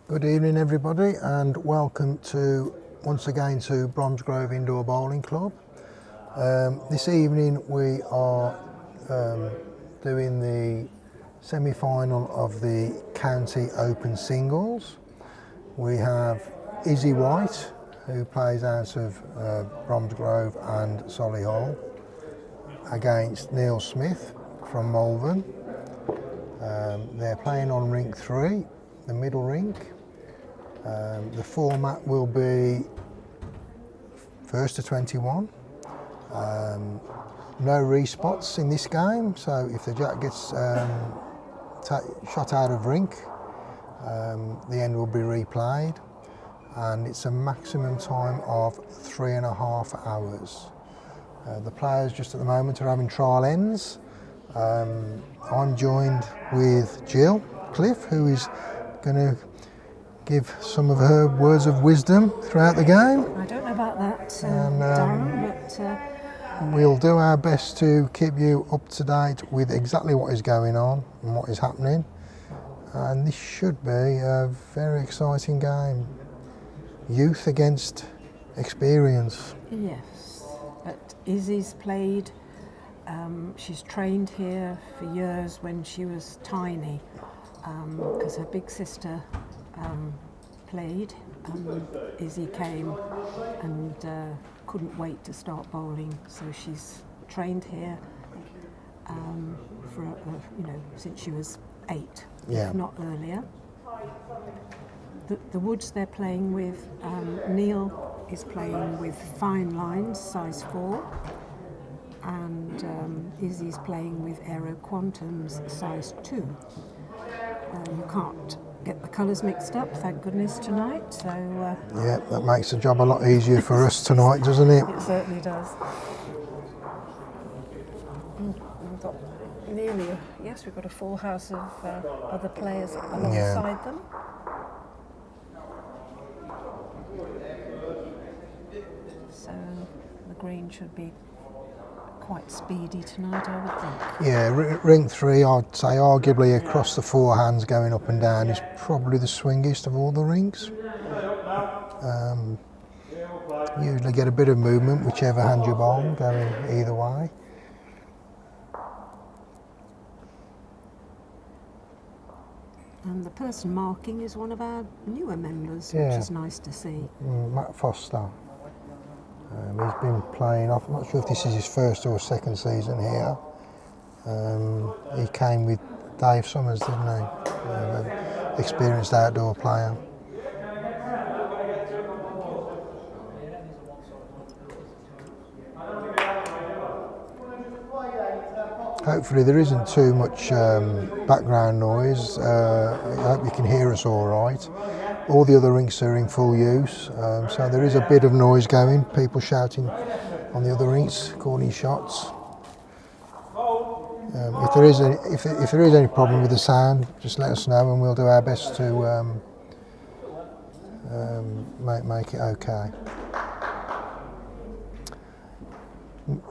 Good evening everybody, and welcome once again to Bromsgrove Indoor Bowling Club. This evening we are doing the semi-final of the County Open Singles. We have Izzy White, who plays out of Bromsgrove and Solihull, against Neil Smith from Malvern. They're playing on rink 3, the middle rink. The format will be first to 21. No respots in this game, so if the jack gets shot out of rink, the end will be replayed, and it's a maximum time of 3.5 hours. The players just at the moment are having trial ends. I'm joined with Jill Cliff, who is going to give some of her words of wisdom throughout the game. I don't know about that, Darren, but we'll do our best to keep you up to date with exactly what is going on and what is happening. And this should be a very exciting game. Youth against experience. yes. But Izzy's played. She's trained here for years when she was tiny, because her big sister played. Izzy came and couldn't wait to start bowling, so she's trained here for since she was 8, if not earlier. The woods they're playing with, Neil is playing with fine lines, size 4, and Izzy's playing with Aero Quantums, size 2. You can't get the colours mixed up, thank goodness, tonight. So yeah, that makes the job a lot easier for us tonight, doesn't it? It certainly does. We've got we've got a full house of other players alongside them. So the green should be quite speedy tonight, I would think. Yeah, rink 3, I'd say arguably across the forehands going up and down is probably the swingiest of all the rinks. Usually get a bit of movement whichever hand you bowl, going either way. And the person marking is one of our newer members, which is nice to see. Matt Foster. He's been playing off, I'm not sure if this is his first or second season here. He came with Dave Summers, didn't he? Experienced outdoor player. Hopefully there isn't too much background noise. I hope you can hear us all right. All the other rinks are in full use, so there is a bit of noise going, people shouting on the other rinks, calling shots. If there is any problem with the sound, just let us know and we'll do our best to make it okay.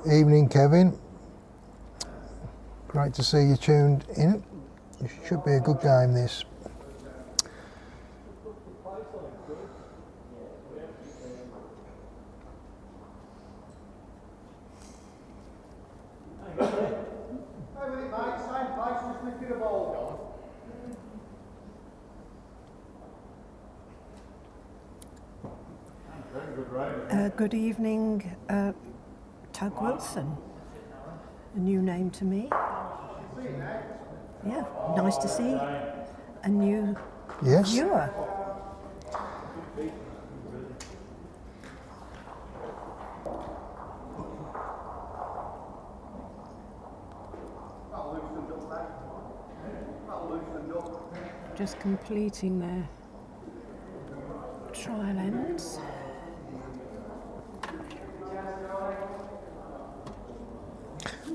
Evening, Kevin. Great to see you tuned in. It should be a good game, this. Good evening, Tug Wilson. A new name to me. Yeah, nice to see a new viewer. Just completing their trial ends.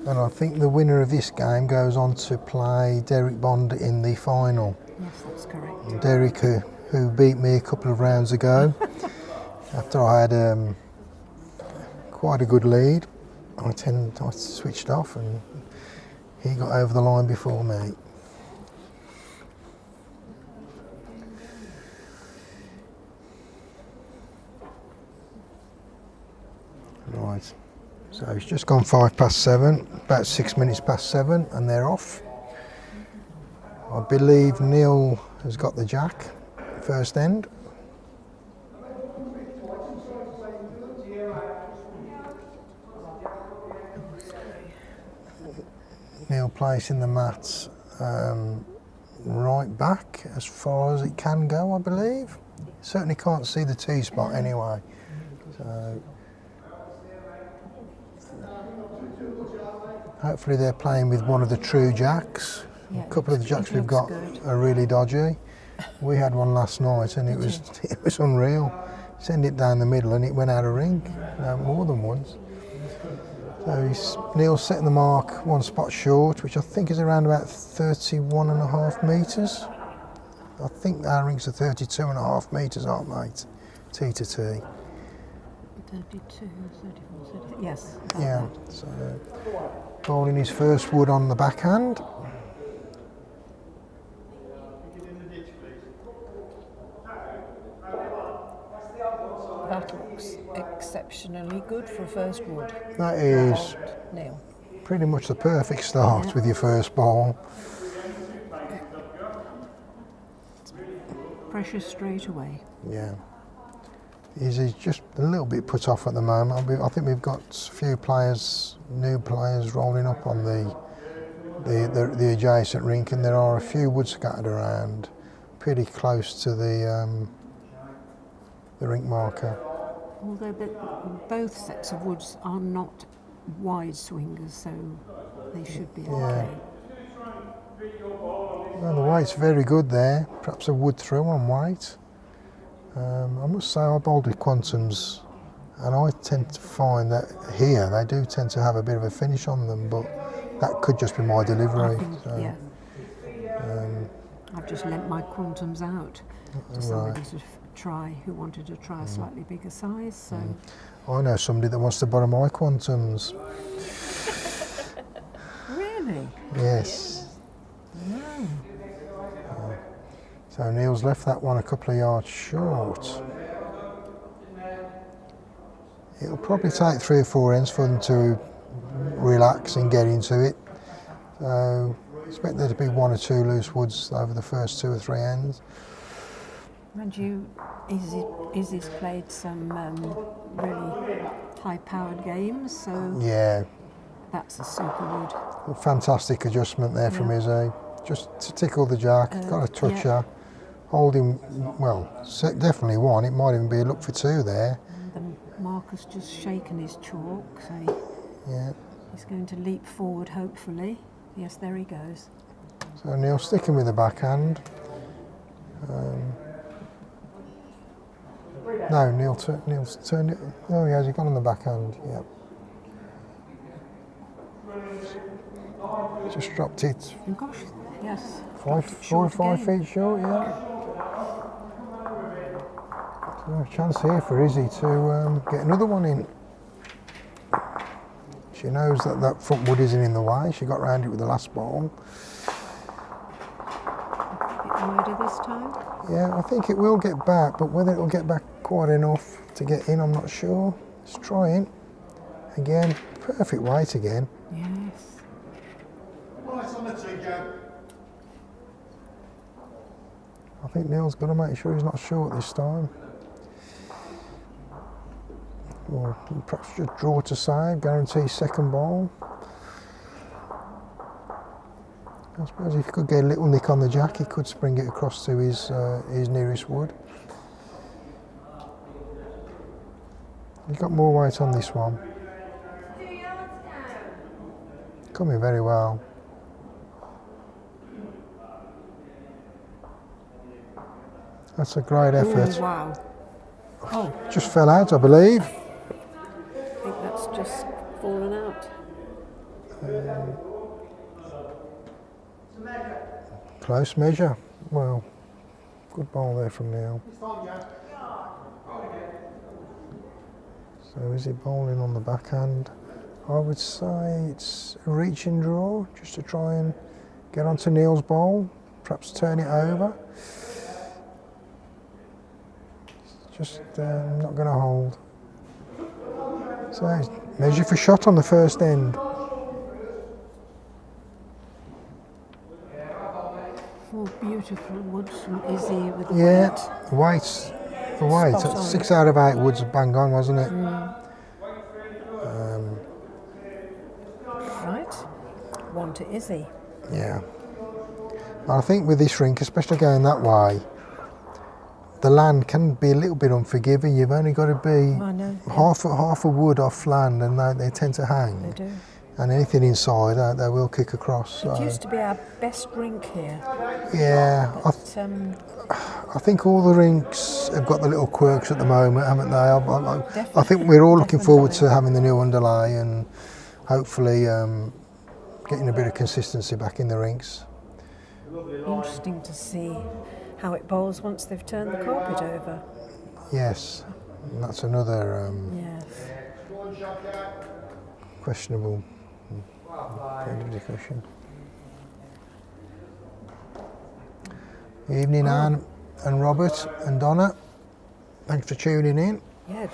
And I think the winner of this game goes on to play Derek Bond in the final. Yes, that's correct. Derek, who beat me a couple of rounds ago, after I had quite a good lead. I switched off and he got over the line before me. Right. So it's just gone 7:05, about 6 minutes past 7, and they're off. I believe Neil has got the jack, first end. Neil placing the mats right back as far as it can go, I believe. Certainly can't see the T spot anyway. So hopefully they're playing with one of the true jacks. Yeah, A couple of the jacks we've got good. are really dodgy. We had one last night and it was unreal. Send it down the middle and it went out of ring, more than once. So Neil's setting the mark one spot short, which I think is around about 31.5 metres. I think our rings are 32.5 metres, aren't they? T to T. 32, 34, 33. Yes. Yeah. So bowling his first wood on the backhand. That looks exceptionally good for a first wood. That is Neil. pretty much the perfect start with your first ball. Pressure straight away. Yeah. He's just a little bit put off at the moment. I think we've got a few players, new players rolling up on the adjacent rink, and there are a few woods scattered around pretty close to the rink marker. Although both sets of woods are not wide swingers, so they should be okay. Well, the weight's very good there. Perhaps a wood through on weight. I must say I bowled with quantums, and I tend to find that here they do tend to have a bit of a finish on them, but that could just be my delivery. Yeah. I've just lent my quantums out to somebody to try who wanted to try a slightly bigger size. So I know somebody that wants to borrow my quantums. Really? Yes. No. So Neil's left that one a couple of yards short. It'll probably take 3 or 4 ends for them to relax and get into it. So I expect there to be 1 or 2 loose woods over the first 2 or 3 ends. And Izzy's played some really high-powered games, so Yeah, that's a super wood. fantastic adjustment there from Izzy. Just to tickle the jack, got a toucher, holding, well, definitely 1. It might even be a look for 2 there. And Marcus just shaken his chalk, so he's going to leap forward, hopefully. Yes, there he goes. So Neil sticking with the backhand. No, Neil's turned it. Oh, he has. He gone on the backhand. Yep. Just dropped it. Gosh, yes. 4 or 5 feet short. Yeah. So a chance here for Izzy to get another one in. She knows that front wood isn't in the way. She got round it with the last ball. A bit wider this time. Yeah, I think it will get back, but whether it'll get back quite enough to get in, I'm not sure. Let's try it. Again, perfect weight again. Yes. Right on the tee, go. I think Neil's got to make sure he's not short this time. Or perhaps just draw to save, guarantee second ball. I suppose if he could get a little nick on the jack, he could spring it across to his nearest wood. He's got more weight on this one. Coming very well. That's a great effort. Ooh, wow. Oh, Just fell out, I believe. I think that's just fallen out. Close measure. Well, good ball there from Neil. So is he bowling on the backhand? I would say it's a reach and draw, just to try and get onto Neil's bowl, perhaps turn it over. Just not going to hold. So Measure for shot on the first end. 4 beautiful woods from Izzy with the Yeah, white. the white. Spot on. 6 out of 8 woods bang on, wasn't it? Right, 1 to Izzy. Yeah. I think with this rink, especially going that way, the land can be a little bit unforgiving. You've only got to be I know. half a wood off land, and they tend to hang. They do. And anything inside, they will kick across. It So, used to be our best rink here. yeah, But, I think all the rinks have got the little quirks at the moment, haven't they? I think Definitely, we're all looking forward to definitely. having the new underlay and hopefully getting a bit of consistency back in the rinks. Interesting to see how it bowls once they've turned the carpet over. Yes, and that's another Yes. questionable point of discussion. Evening, Anne and Robert and Donna. Thanks for tuning in. Yeah.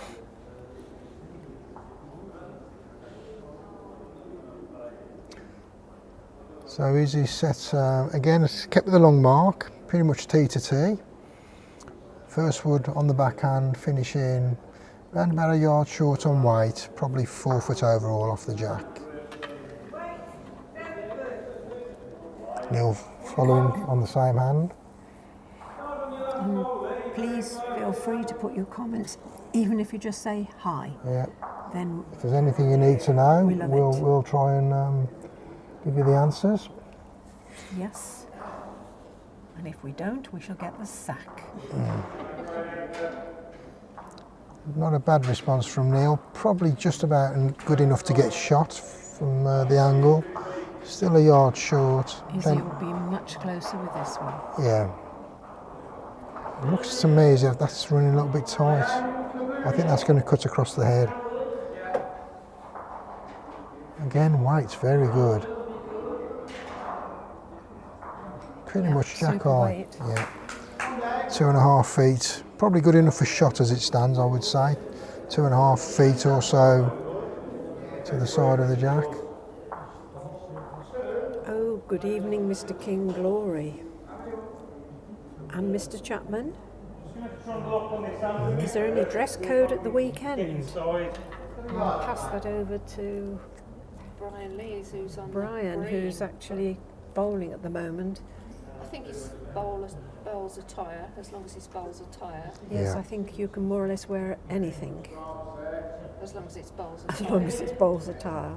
So Izzy set, again, it's kept with the long mark, pretty much T to T. First wood on the backhand, finishing around about a yard short on weight, probably 4 foot overall off the jack. Neil following on the same hand. Please feel free to put your comments, even if you just say hi. Yeah. Then If there's anything you need to know, We love it. we'll try and give you the answers. yes. And if we don't, we shall get the sack. Not a bad response from Neil. Probably just about good enough to get shot from the angle. Still a yard short. Izzy will be much closer with this one. Yeah. It looks to me as if that's running a little bit tight. I think that's going to cut across the head. Again, weight's very good. Pretty Yeah, much jack super high. weight. Yeah. 2.5 feet. Probably good enough for shot as it stands, I would say. 2.5 feet or so to the side of the jack. Oh, good evening, Mr. King Glory. And Mr. Chapman? Is there any dress code at the weekend? I'll pass that over to Brian Lees, who's on Brian, the green. who's actually bowling at the moment. I think he's bowls attire, as long as he's bowls attire, Yes, Yeah. I think you can more or less wear anything, as long as it's bowls as attire. long as it's bowls attire.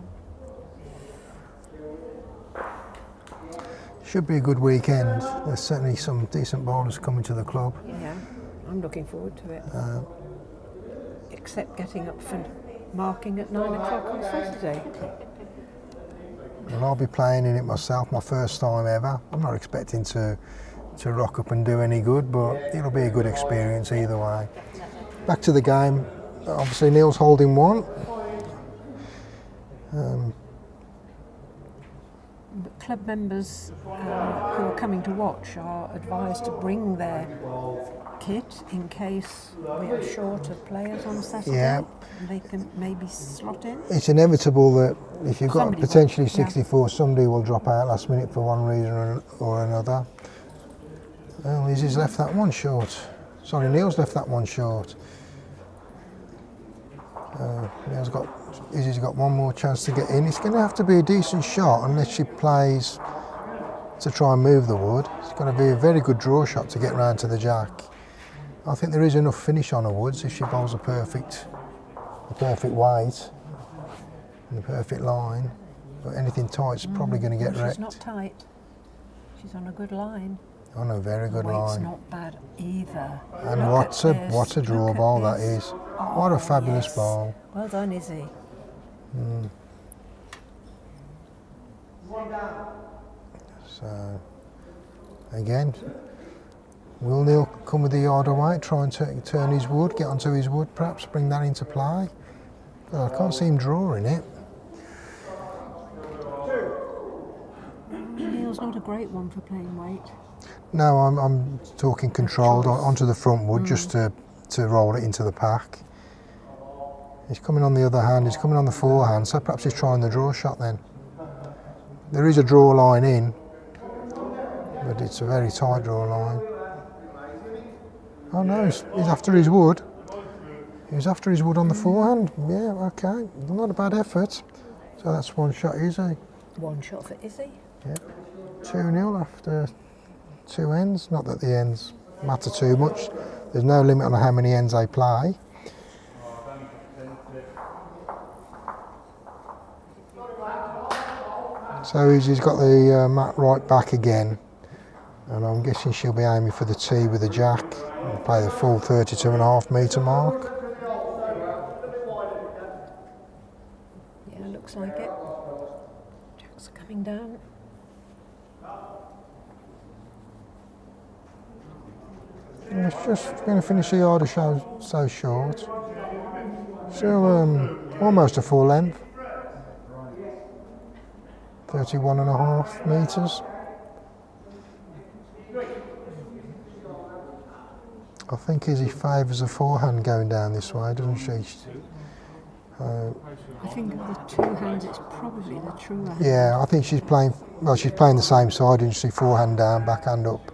Should be a good weekend. There's certainly some decent bowlers coming to the club. Yeah, I'm looking forward to it. Except getting up for marking at 9 o'clock on Saturday. Well, I'll be playing in it myself, my first time ever. I'm not expecting to rock up and do any good, but it'll be a good experience either way. Back to the game. Obviously Neil's holding one. But club members who are coming to watch are advised to bring their kit in case we are short of players on Saturday. Yeah. And they can maybe slot in. It's inevitable that if you've got Somebody will, potentially yeah. 64, somebody will drop out last minute for one reason or another. Well, Izzy's left that one short. Sorry, Neil's left that one short. Izzy's got one more chance to get in. It's going to have to be a decent shot unless she plays to try and move the wood. It's going to be a very good draw shot to get round to the jack. I think there is enough finish on her woods if she bowls a perfect weight and the perfect line. But anything tight's probably going to get She's wrecked. not tight. She's on a good line. On a very good Weight's line. not bad either. And Look at this, what a draw look at ball that this. is. Oh, What a fabulous yes. ball. Well done, Izzy. So, again, will Neil come with the yard away, try and turn his wood, get onto his wood, perhaps bring that into play? Well, I can't see him drawing it. Neil's not a great one for playing weight. No, I'm talking controlled onto the front wood just to roll it into the pack. He's coming on the other hand, he's coming on the forehand, so perhaps he's trying the draw shot then. There is a draw line in, but it's a very tight draw line. Oh no, he's after his wood. He's after his wood on the forehand. Yeah, okay, not a bad effort. So that's one shot, Izzy. One shot for Izzy. Yeah. 2-0 after 2 ends. Not that the ends matter too much. There's no limit on how many ends they play. So Izzy's got the mat right back again, and I'm guessing she'll be aiming for the tee with the jack and play the full 32.5 metre mark. Yeah, looks like it. Jacks are coming down. And it's just going to finish the yard so short. So almost a full length. 31.5 metres. I think Izzy favours a forehand going down this way, doesn't she? I think of the two hands, it's probably the true hand. Yeah, I think she's playing the same side, didn't she? Forehand down, backhand up.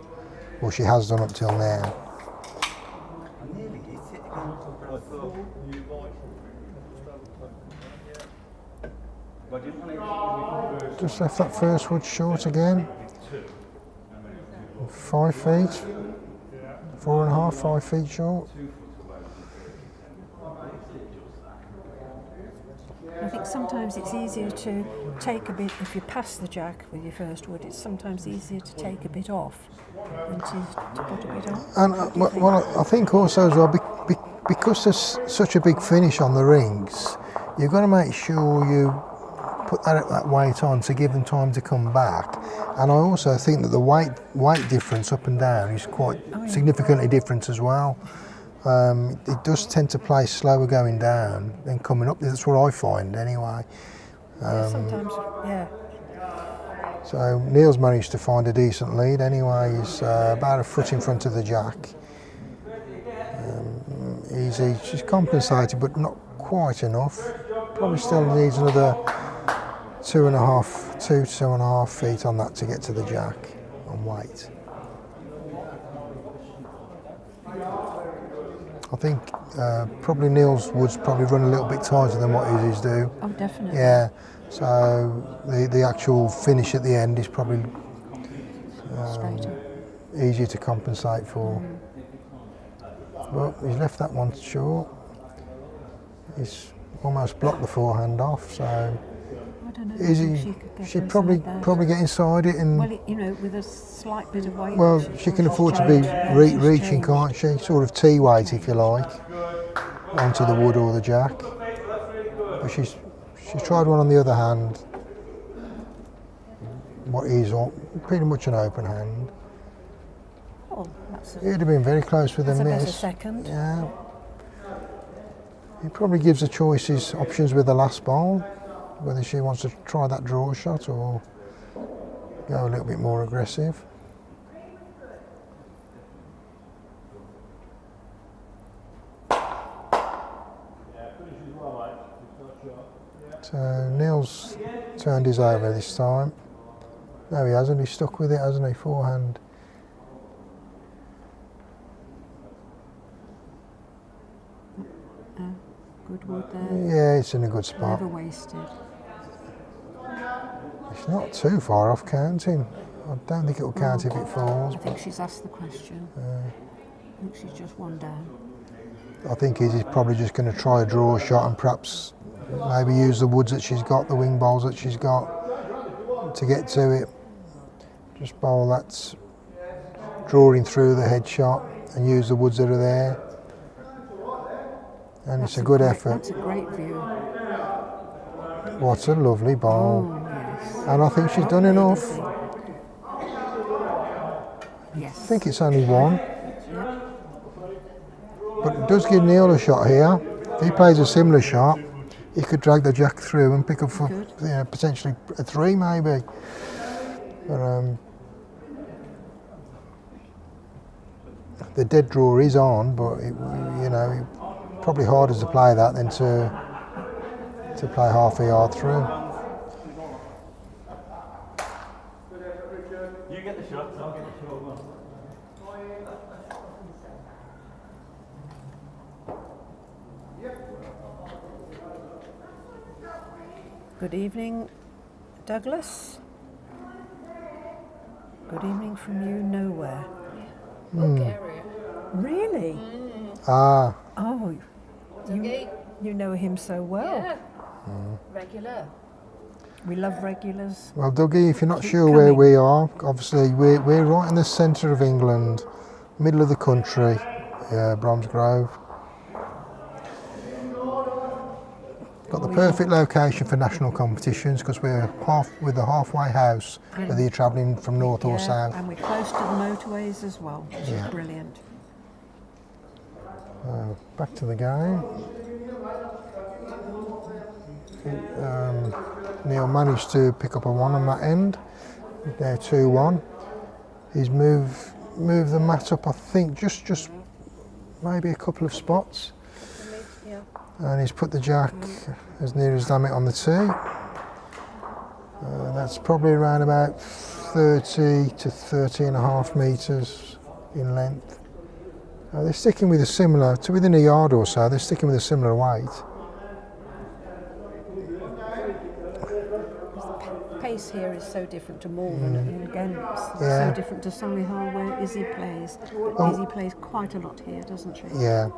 Well, she has done up till now. Just left that first wood short again. 5 feet. 4.5, 5 feet short. I think sometimes it's easier to take a bit, if you pass the jack with your first wood, it's sometimes easier to take a bit off than to put a bit on. And I think also as well, because there's such a big finish on the rings, you've got to make sure you put that weight on to give them time to come back. And I also think that the weight difference up and down is quite significantly different as well. It does tend to play slower going down than coming up. That's what I find anyway. Sometimes, yeah. So Neil's managed to find a decent lead anyway. He's about a foot in front of the jack. She's compensated, but not quite enough. Probably still needs another 2.5 feet on that to get to the jack on weight. I think probably Neil's woods probably run a little bit tighter than what Izzy's do. Oh, definitely. Yeah, so the actual finish at the end is probably easier to compensate for. But he's left that one short. He's almost blocked the forehand off, so I don't know. Izzy, she'd probably get inside it and. Well, you know, with a slight bit of weight. Well, she can afford to be reaching, can't she? Sort of tee weight, if you like, onto the wood or the jack. But she's tried one on the other hand. What is pretty much an open hand. Oh, It'd have been very close with a miss. That's a better second. Yeah. He probably gives the choices options with the last bowl, whether she wants to try that draw shot or go a little bit more aggressive. So Neil's turned his over this time. No, he hasn't. He's stuck with it, hasn't he? Forehand. Good wood there. Yeah, it's in a good spot. Never wasted. It's not too far off counting. I don't think it'll count if it falls. I think she's asked the question. I think she's just one down. I think Izzy's probably just going to try a draw shot and perhaps maybe use the woods that she's got, the wing bowls that she's got to get to it. Just bowl that drawing through the head shot and use the woods that are there. And it's a good effort. That's a great view. What a lovely bowl. Oh, yes. And I think she's done enough. Yes. I think it's only one. But it does give Neil a shot here. If he plays a similar shot, he could drag the jack through and pick up for potentially a 3 maybe. But the dead draw is on, but it, probably harder to play that than to to play half a yard through. You get the shot, I'll get the short one. Good evening, Douglas. Good evening from you nowhere. Bulgaria. Really? Ah, Oh, you know him so well. Yeah. Regular. We love regulars. well, Dougie, if you're not Keep sure where coming. we are, obviously we're right in the centre of England, middle of the country, Bromsgrove. Got the perfect location for national competitions because we're the halfway house, whether you're travelling from north or south. And we're close to the motorways as well, which Yeah. is brilliant. Back to the game. Neil managed to pick up a 1 on that end. They're 2-1. He's moved the mat up, I think, just maybe a couple of spots. Yeah. And he's put the jack as near as damn it on the tee. That's probably around about 30 to 30.5 metres in length. They're sticking with a similar, to within a yard or so, they're sticking with a similar weight. Pace here is so different to Malvern, and again, it's Yeah. so different to Solihull where Izzy plays. Oh. Izzy plays quite a lot here, doesn't she? Yeah,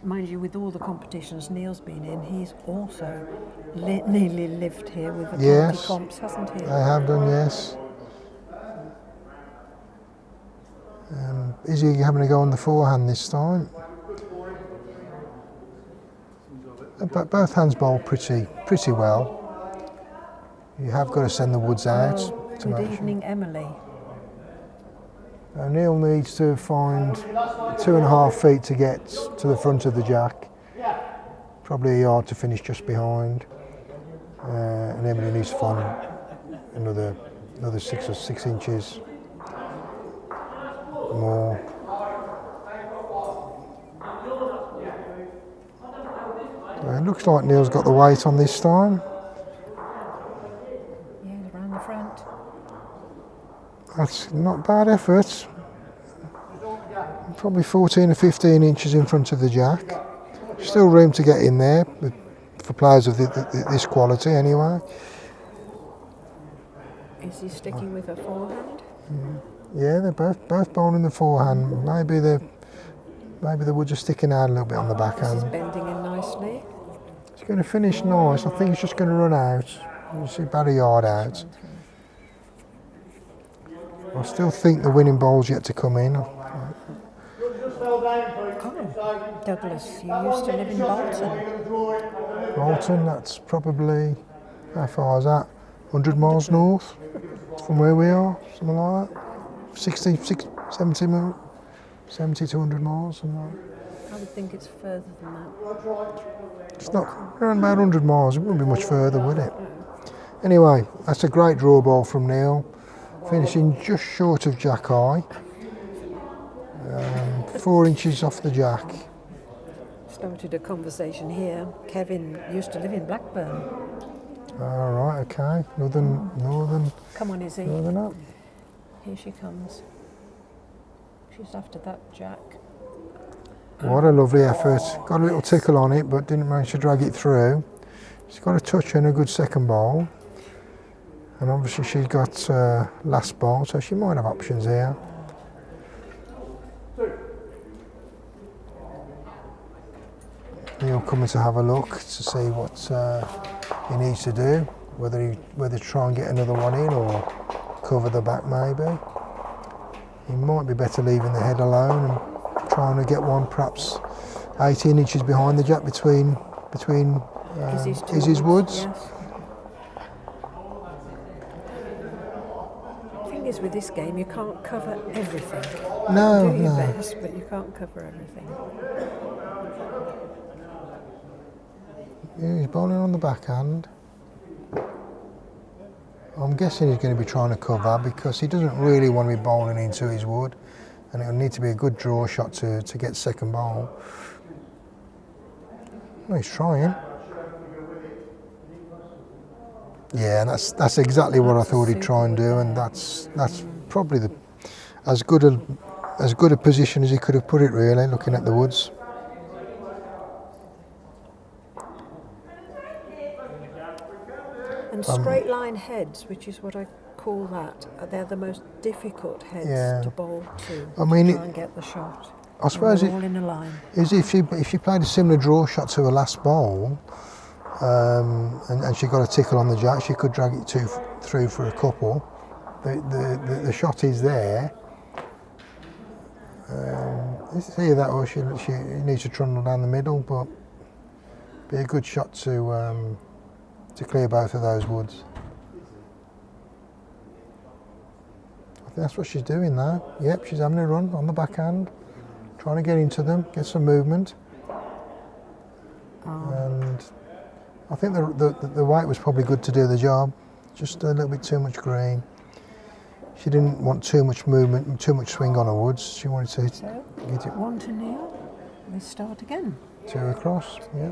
Mind you, with all the competitions Neil's been in, he's also nearly lived here with the Yes. county comps, hasn't he? I have done, yes. Is he having a go on the forehand this time? But both hands bowl pretty well. You have got to send the woods out. to Good make sure. evening, Emily. Neil needs to find 2.5 feet to get to the front of the jack. Probably a yard to finish just behind. And Emily needs to find another 6 inches more. So it looks like Neil's got the weight on this time. Yeah, around the front. That's not bad effort. Probably 14 or 15 inches in front of the jack. Still room to get in there for players of this quality anyway. Is he sticking with a forehand? Yeah, they're both bowling the forehand. Maybe the woods are sticking out a little bit on the This is backhand. bending in nicely. It's going to finish nice. I think it's just going to run out. You see about a yard out. I still think the winning ball's yet to come in. Oh, Douglas, you used to live in Bolton. Bolton, that's probably, how far is that? 100 miles north from where we are, something like that. 70 to 100 miles, something like that. I would think it's further than that. It's not around about 100 miles, it wouldn't be much further, would it? Anyway, that's a great draw ball from Neil, finishing just short of jack high. 4 inches off the jack. Started a conversation here. Kevin used to live in Blackburn. All right, okay. Northern Come on, Izzy. up. Here she comes. She's after that jack. What a lovely effort. Got a little tickle on it, but didn't manage to drag it through. She's got a touch and a good second ball. And obviously she's got last ball, so she might have options here. Neil coming to have a look to see what he needs to do, whether try and get another one in or cover the back maybe. He might be better leaving the head alone and trying to get one perhaps 18 inches behind the jack between Izzy's woods. Yes. The thing is with this game, you can't cover everything. No, You do your no. best, but you can't cover everything. Yeah, he's bowling on the backhand. I'm guessing he's going to be trying to cover because he doesn't really want to be bowling into his wood, and it'll need to be a good draw shot to get second bowl. Well, he's trying. Yeah, and that's exactly what I That's a thought he'd try and super do, wood and there. that's probably as good a position as he could have put it, really, looking at the woods. And straight line heads, which is what I call that, they're the most difficult heads Yeah. to bowl to. I mean, try and get the shot. I suppose they're it all in a line. is if she played a similar draw shot to her last bowl, and she got a tickle on the jack, she could drag it through for a couple. The shot is there. It's either that or she needs to trundle down the middle, but be a good shot to clear both of those woods. I think that's what she's doing now. Yep, she's having a run on the backhand, trying to get into them, get some movement. And I think the white was probably good to do the job. Just a little bit too much green. She didn't want too much movement, too much swing on her woods. She wanted to get it 1-0. We start again. 2 across. Yeah.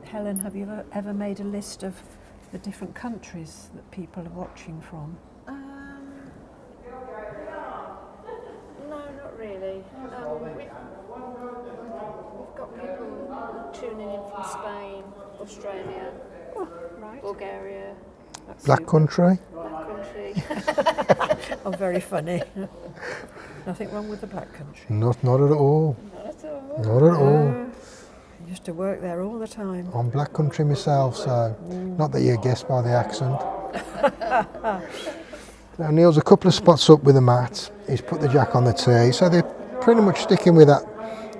Helen, have you ever made a list of the different countries that people are watching from? No, not really. We've got people tuning in from Spain, Australia, Right. Bulgaria, Black Country. Black Country. Oh, very funny. Nothing wrong with the Black Country. Not at all. Not at all. Not at all. I used to work there all the time. I'm Black Country myself, so not that you guessed by the accent. Now Neil's a couple of spots up with the mat. He's put the jack on the tee, so they're pretty much sticking with that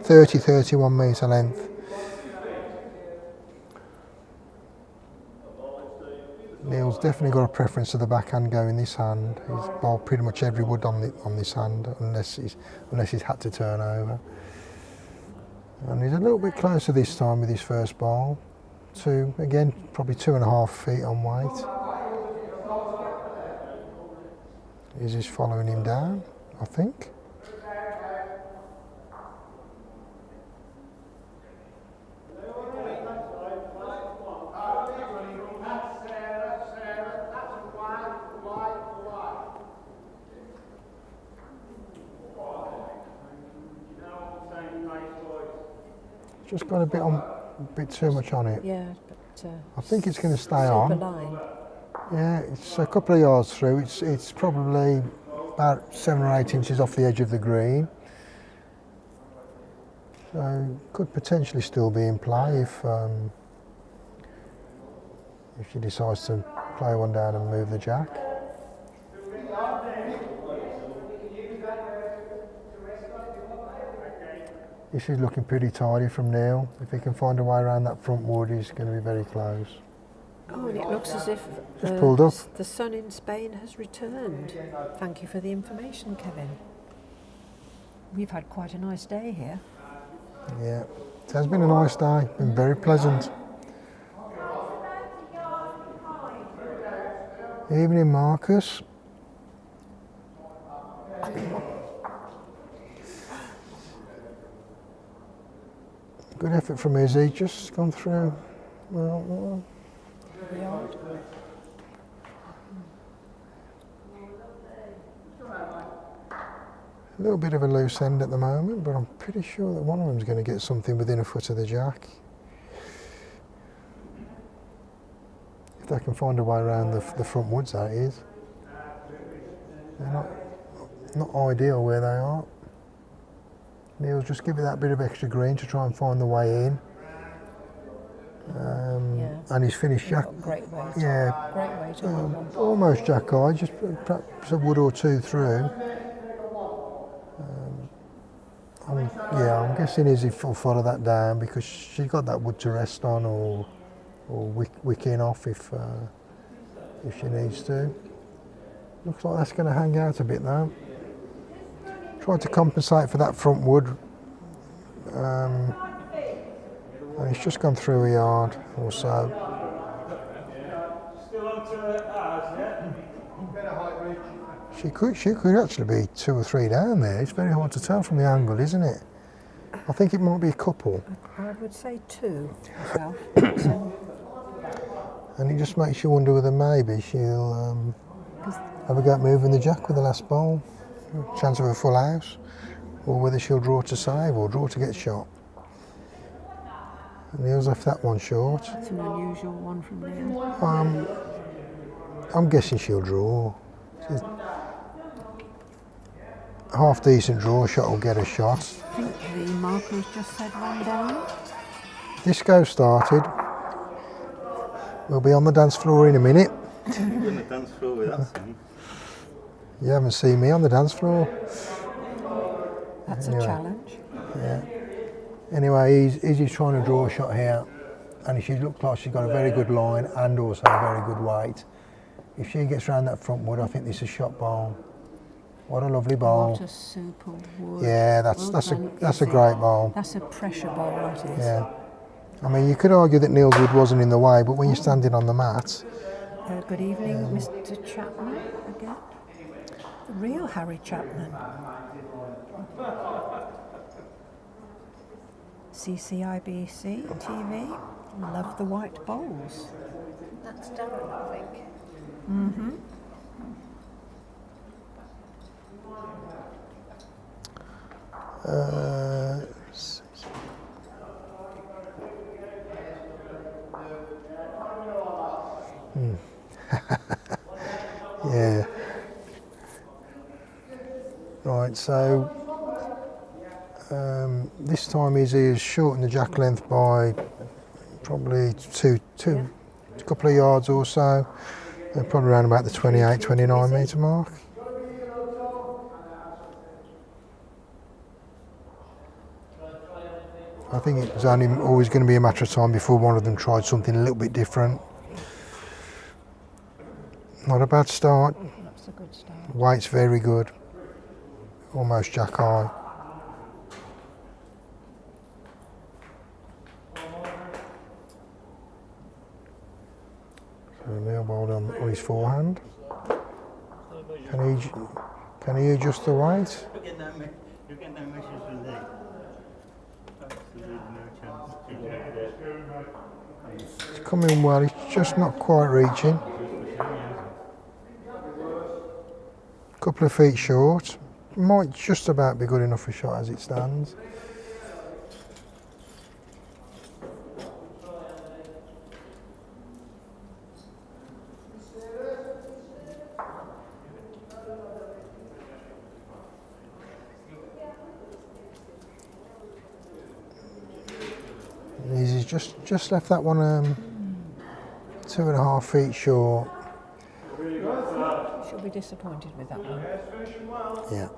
30-31 metre length. Neil's definitely got a preference to the backhand going this hand. He's bowled pretty much every wood on this hand, unless he's had to turn over. And he's a little bit closer this time with his first ball. Again, probably 2.5 feet on weight. Izzy's following him down, I think. Just got a bit too much on it. Yeah, but I think it's going to stay super on. line. Yeah, it's a couple of yards through. It's probably about 7 or 8 inches off the edge of the green. So could potentially still be in play if she decides to play one down and move the jack. This is looking pretty tidy from Neil. If he can find a way around that front wood, he's going to be very close. Oh, and it looks as if Just pulled up. the sun in Spain has returned. Thank you for the information, Kevin. We've had quite a nice day here. Yeah, it has been a nice day. Been very pleasant. Evening, Marcus. Good effort from Izzy, just gone through. Well, a little bit of a loose end at the moment, but I'm pretty sure that one of them's going to get something within a foot of the jack. If they can find a way around the front woods, that is. They're not ideal where they are. Neil's just give it that bit of extra green to try and find the way in. And he's finished jack. Great weight. Yeah, Great weight on that one. almost jack high, just perhaps a wood or two through. I'm guessing Izzy will follow that down because she's got that wood to rest on or wicking off if she needs to. Looks like that's going to hang out a bit now. Tried to compensate for that front wood, and it's just gone through a yard or so. Still on to ours, yeah? Better height reach. She could actually be 2 or 3 down there. It's very hard to tell from the angle, isn't it? I think it might be a couple. I would say 2 myself. And it just makes you wonder whether maybe she'll have a go at moving the jack with the last bowl. Chance of a full house. Or whether she'll draw to save or draw to get shot. And Neil's left that one short. It's an unusual one from Neil. I'm guessing she'll draw. She's half decent draw shot will get a shot. I think the marker's just said 1 down. Disco started. We'll be on the dance floor in a minute. You're on the dance floor with that song. You haven't seen me on the dance floor. That's Anyway. a challenge. Yeah. Anyway, Izzy's trying to draw a shot here, and she looks like she's got a very good line and also a very good weight. If she gets round that front wood, I think this is a shot bowl. What a lovely bowl. What a super wood. Yeah, that's Well that's done, a Izzy. great bowl. That's a pressure bowl, that is. Yeah. I mean, you could argue that Neil's wood wasn't in the way, but when you're standing on the mat, Good evening, Mr. Chapman again. The real Harry Chapman. CCIBC TV. Love the white bowls. That's Darren, I think. Mm-hmm. yeah. Right, so this time Izzy has shortened the jack length by probably a couple of yards or so, probably around about the 28, 29 metre mark. I think it was only always going to be a matter of time before one of them tried something a little bit different. Not a bad start. That's a good start. Weight's very good. Almost jack high. So Neil bowled on his forehand. Can he adjust the weight? You're getting no message from Lee. Absolutely no chance. It's coming well, he's just not quite reaching. Couple of feet short. Might just about be good enough for a shot as it stands. He's just left that one 2.5 feet short. She'll be disappointed with that one. Yeah.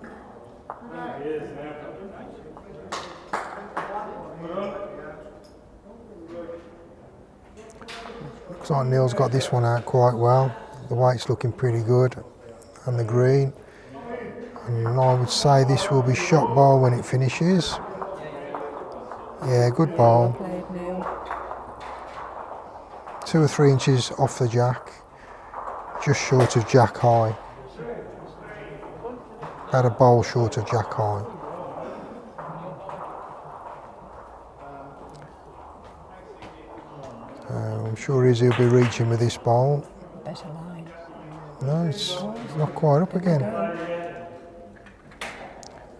Looks like Neil's got this one out quite well. The weight's looking pretty good, and the green. And I would say this will be shot bowl when it finishes. Yeah, good bowl. Played Neil. 2 or 3 inches off the jack, just short of jack high. About a bowl short of jack high. I'm sure Izzy will be reaching with this bowl. Better line. No, it's not quite up again.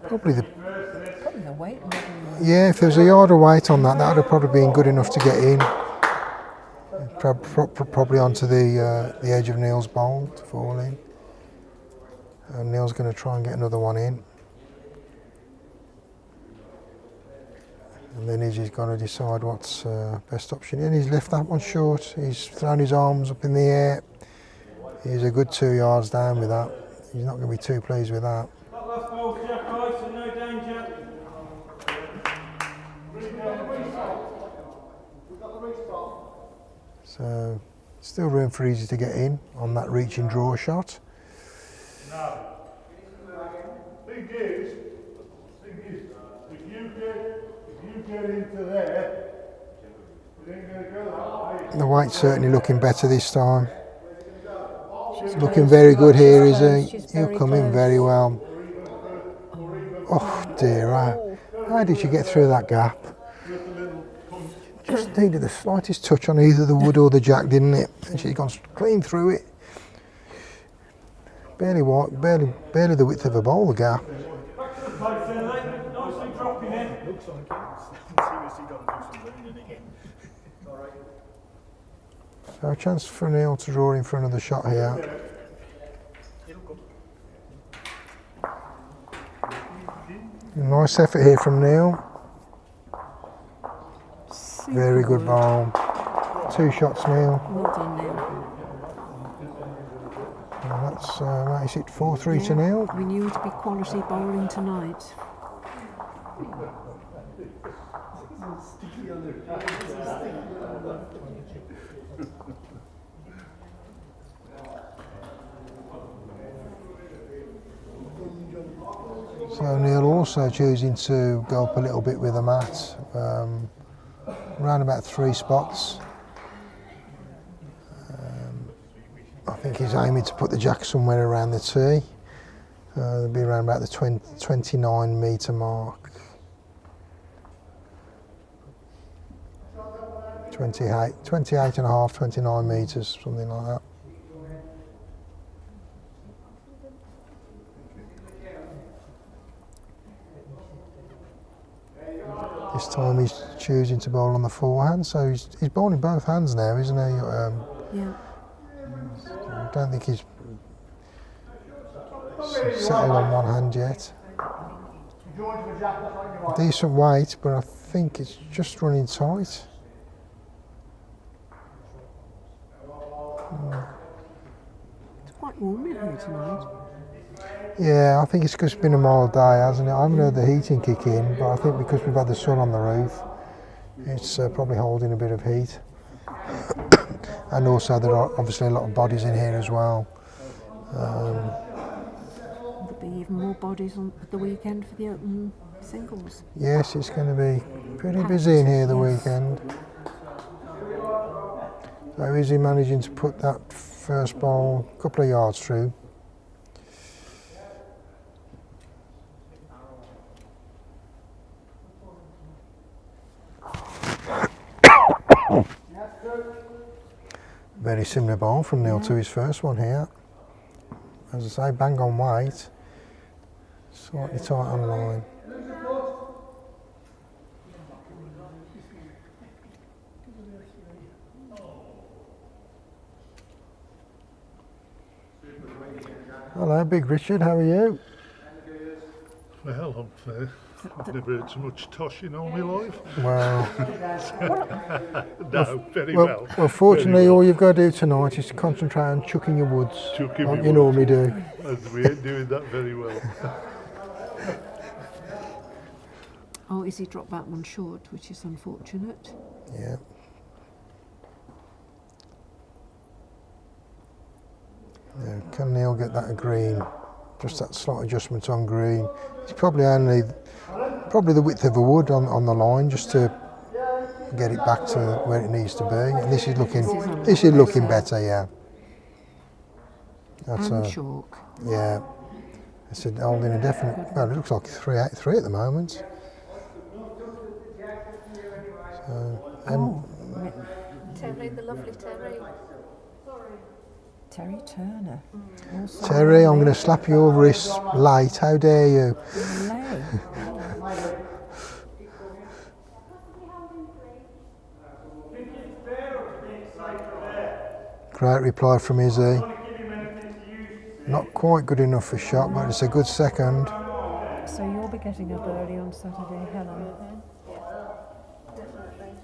Probably the Probably the weight. yeah. If there was a yard of weight on that, that would have probably been good enough to get in. Probably onto the edge of Neil's bowl to fall in. And Neil's going to try and get another one in. And then Izzy's got to decide what's best option. And he's left that one short. He's thrown his arms up in the air. He's a good 2 yards down with that. He's not going to be too pleased with that. That last ball, Jack high, so no danger. So still room for Izzy to get in on that reaching draw shot. No. Thing is, if you get into there, it ain't going to go that way. The weight's certainly looking better this time. She's Looking very good here, is he? She's You're very coming close. very well. Oh dear, how did you get through that gap? Just needed the slightest touch on either the wood or the jack, didn't it? And she's gone clean through it. Barely the width of a bowl, the gap. Back to the place there, mate. Nicely dropping in. Looks like it. Seriously got to do some learning again. So a chance for Neil to draw in for another shot here. Nice effort here from Neil. Super Very good bowl. 2 shots, Neil. Well done, Neil. And that is it 4-3 to Neil. We knew it'd be quality bowling tonight. So Neil also choosing to go up a little bit with the mat, around about 3 spots. I think he's aiming to put the jack somewhere around the tee. They'll be around about the 29 metre mark. 28 and a half, 29 metres, something like that. This time he's choosing to bowl on the forehand, so he's bowling both hands now, isn't he? Yeah. I don't think he's settled on one hand yet. Decent weight, but I think it's just running tight. It's quite warm in here tonight. Yeah, I think it's because it's been a mild day, hasn't it? I haven't heard the heating kick in, but I think because we've had the sun on the roof, it's probably holding a bit of heat. And also there are obviously a lot of bodies in here as well. There'll be even more bodies on the weekend for the open singles. Yes, it's going to be pretty busy in here the weekend. So Izzy managing to put that first ball a couple of yards through. Very similar ball from Neil to his first one here. As I say, bang on weight, slightly tight on line. Hello, Big Richard, how are you? Well, I've never heard so much toshing all my life. Well, No, very well. well, fortunately, all you've got to do tonight is to concentrate on chucking your woods, Chucking like my you normally do. And we ain't doing that very well. Oh, Izzy dropped that one short, which is unfortunate. Yeah. Now, can Neil get that green? Just that slight adjustment on green. It's probably the width of a wood on the line, just to get it back to where it needs to be. And this is looking better, yeah. That's And chalk. yeah. It's holding a definite. Well, it looks like 3-8-3 at the moment. So, Terry, the lovely Terry. Terry Turner. Also Terry, I'm going to slap your wrist late. How dare you? Lay. Great reply from Izzy. Not quite good enough for shot, but it's a good second. So you'll be getting up early on Saturday, Helen. Definitely.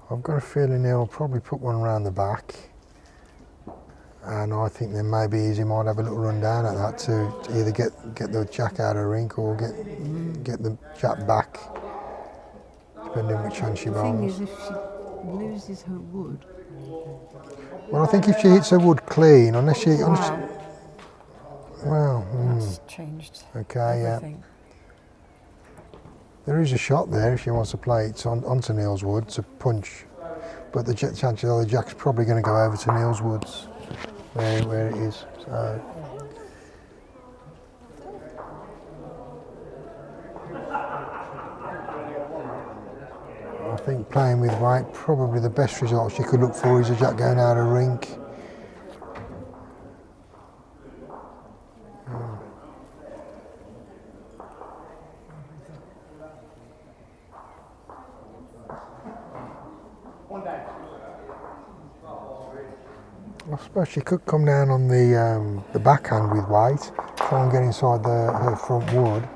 I've got a feeling he'll probably put one around the back. And I think then maybe Izzy might have a little run down at that to either get the jack out of the rink or get the jack back, depending which hand she The thing bowls. is, if she loses her wood, Well, I think if she hits her wood clean, unless she... wow, Well, that's changed okay, yeah. everything. There is a shot there if she wants to play it onto Neil's Wood to punch, but the chances are the jack's probably going to go over to Neil's Woods where it is. So. I think playing with weight, probably the best result she could look for is a jack going out of rink. I suppose she could come down on the backhand with weight, try and get inside her front wood,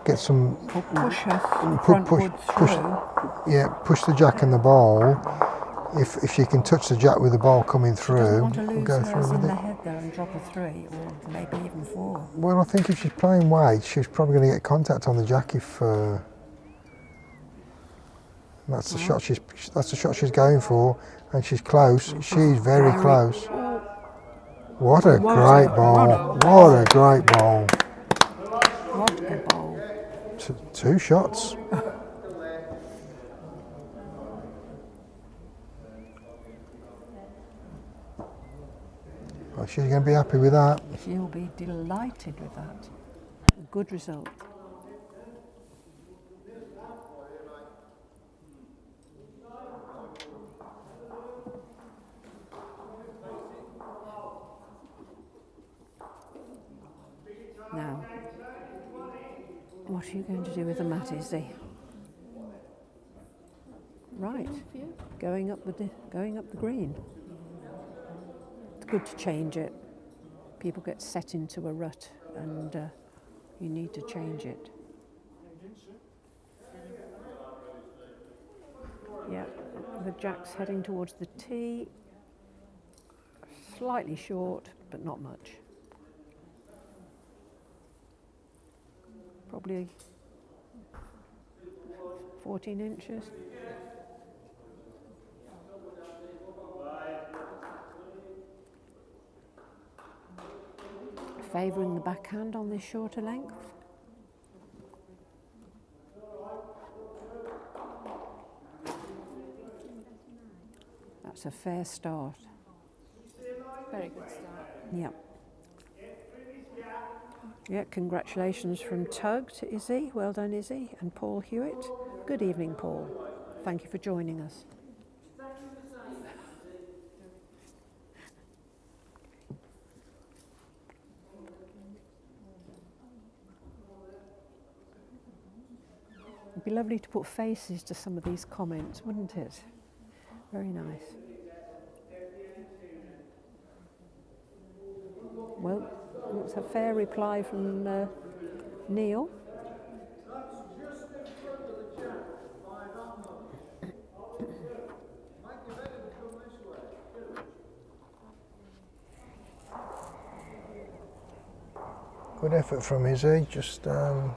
get some Or push her front wood through. push the jack in the bowl. If she can touch the jack with the ball coming through, Doesn't want to we'll lose go hers through in with the it. head there and drop a 3 or maybe even 4. Well, I think if she's playing weight, she's probably going to get contact on the jack if that's the shot she's going for, and she's close. She's very close. What a great ball! What a great ball! What a ball. Two shots. Well, she's going to be happy with that. She'll be delighted with that. Good result. Now, what are you going to do with the mat, Izzy? Right, going up the green. It's good to change it. People get set into a rut, and you need to change it. Yeah, the jack's heading towards the tee. Slightly short, but not much. Probably 14 inches. Favouring the backhand on this shorter length. That's a fair start. Very good start. Yep. Yeah, congratulations from Tug to Izzy. Well done, Izzy. And Paul Hewitt. Good evening, Paul. Thank you for joining us. It'd be lovely to put faces to some of these comments, wouldn't it? Very nice. Well, that's a fair reply from Neil. Good effort from Izzy, just a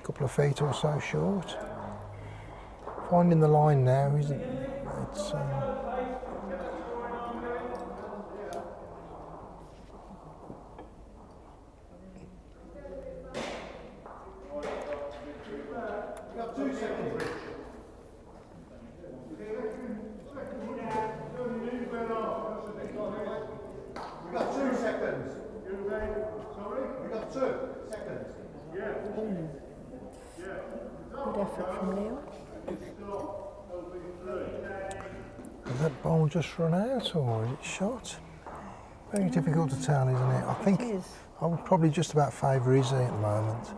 couple of feet or so short. Finding the line now, isn't it? It's, We got 2 seconds. Sorry? We got 2 seconds. Good effort from Neil. Has that ball just run out or is it shot? Very difficult to tell, isn't it? I think It is. I would probably just about favour Izzy at the moment.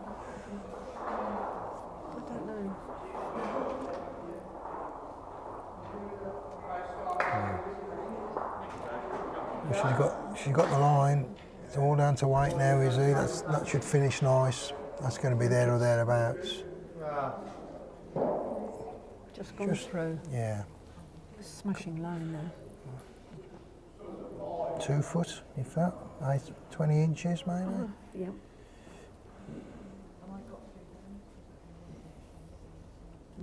I don't know. She's got the line. It's all down to weight now, Izzy. That should finish nice. That's going to be there or thereabouts. Just gone through. Yeah. Smashing line there. 2 foot, if that, 20 inches maybe. Yeah.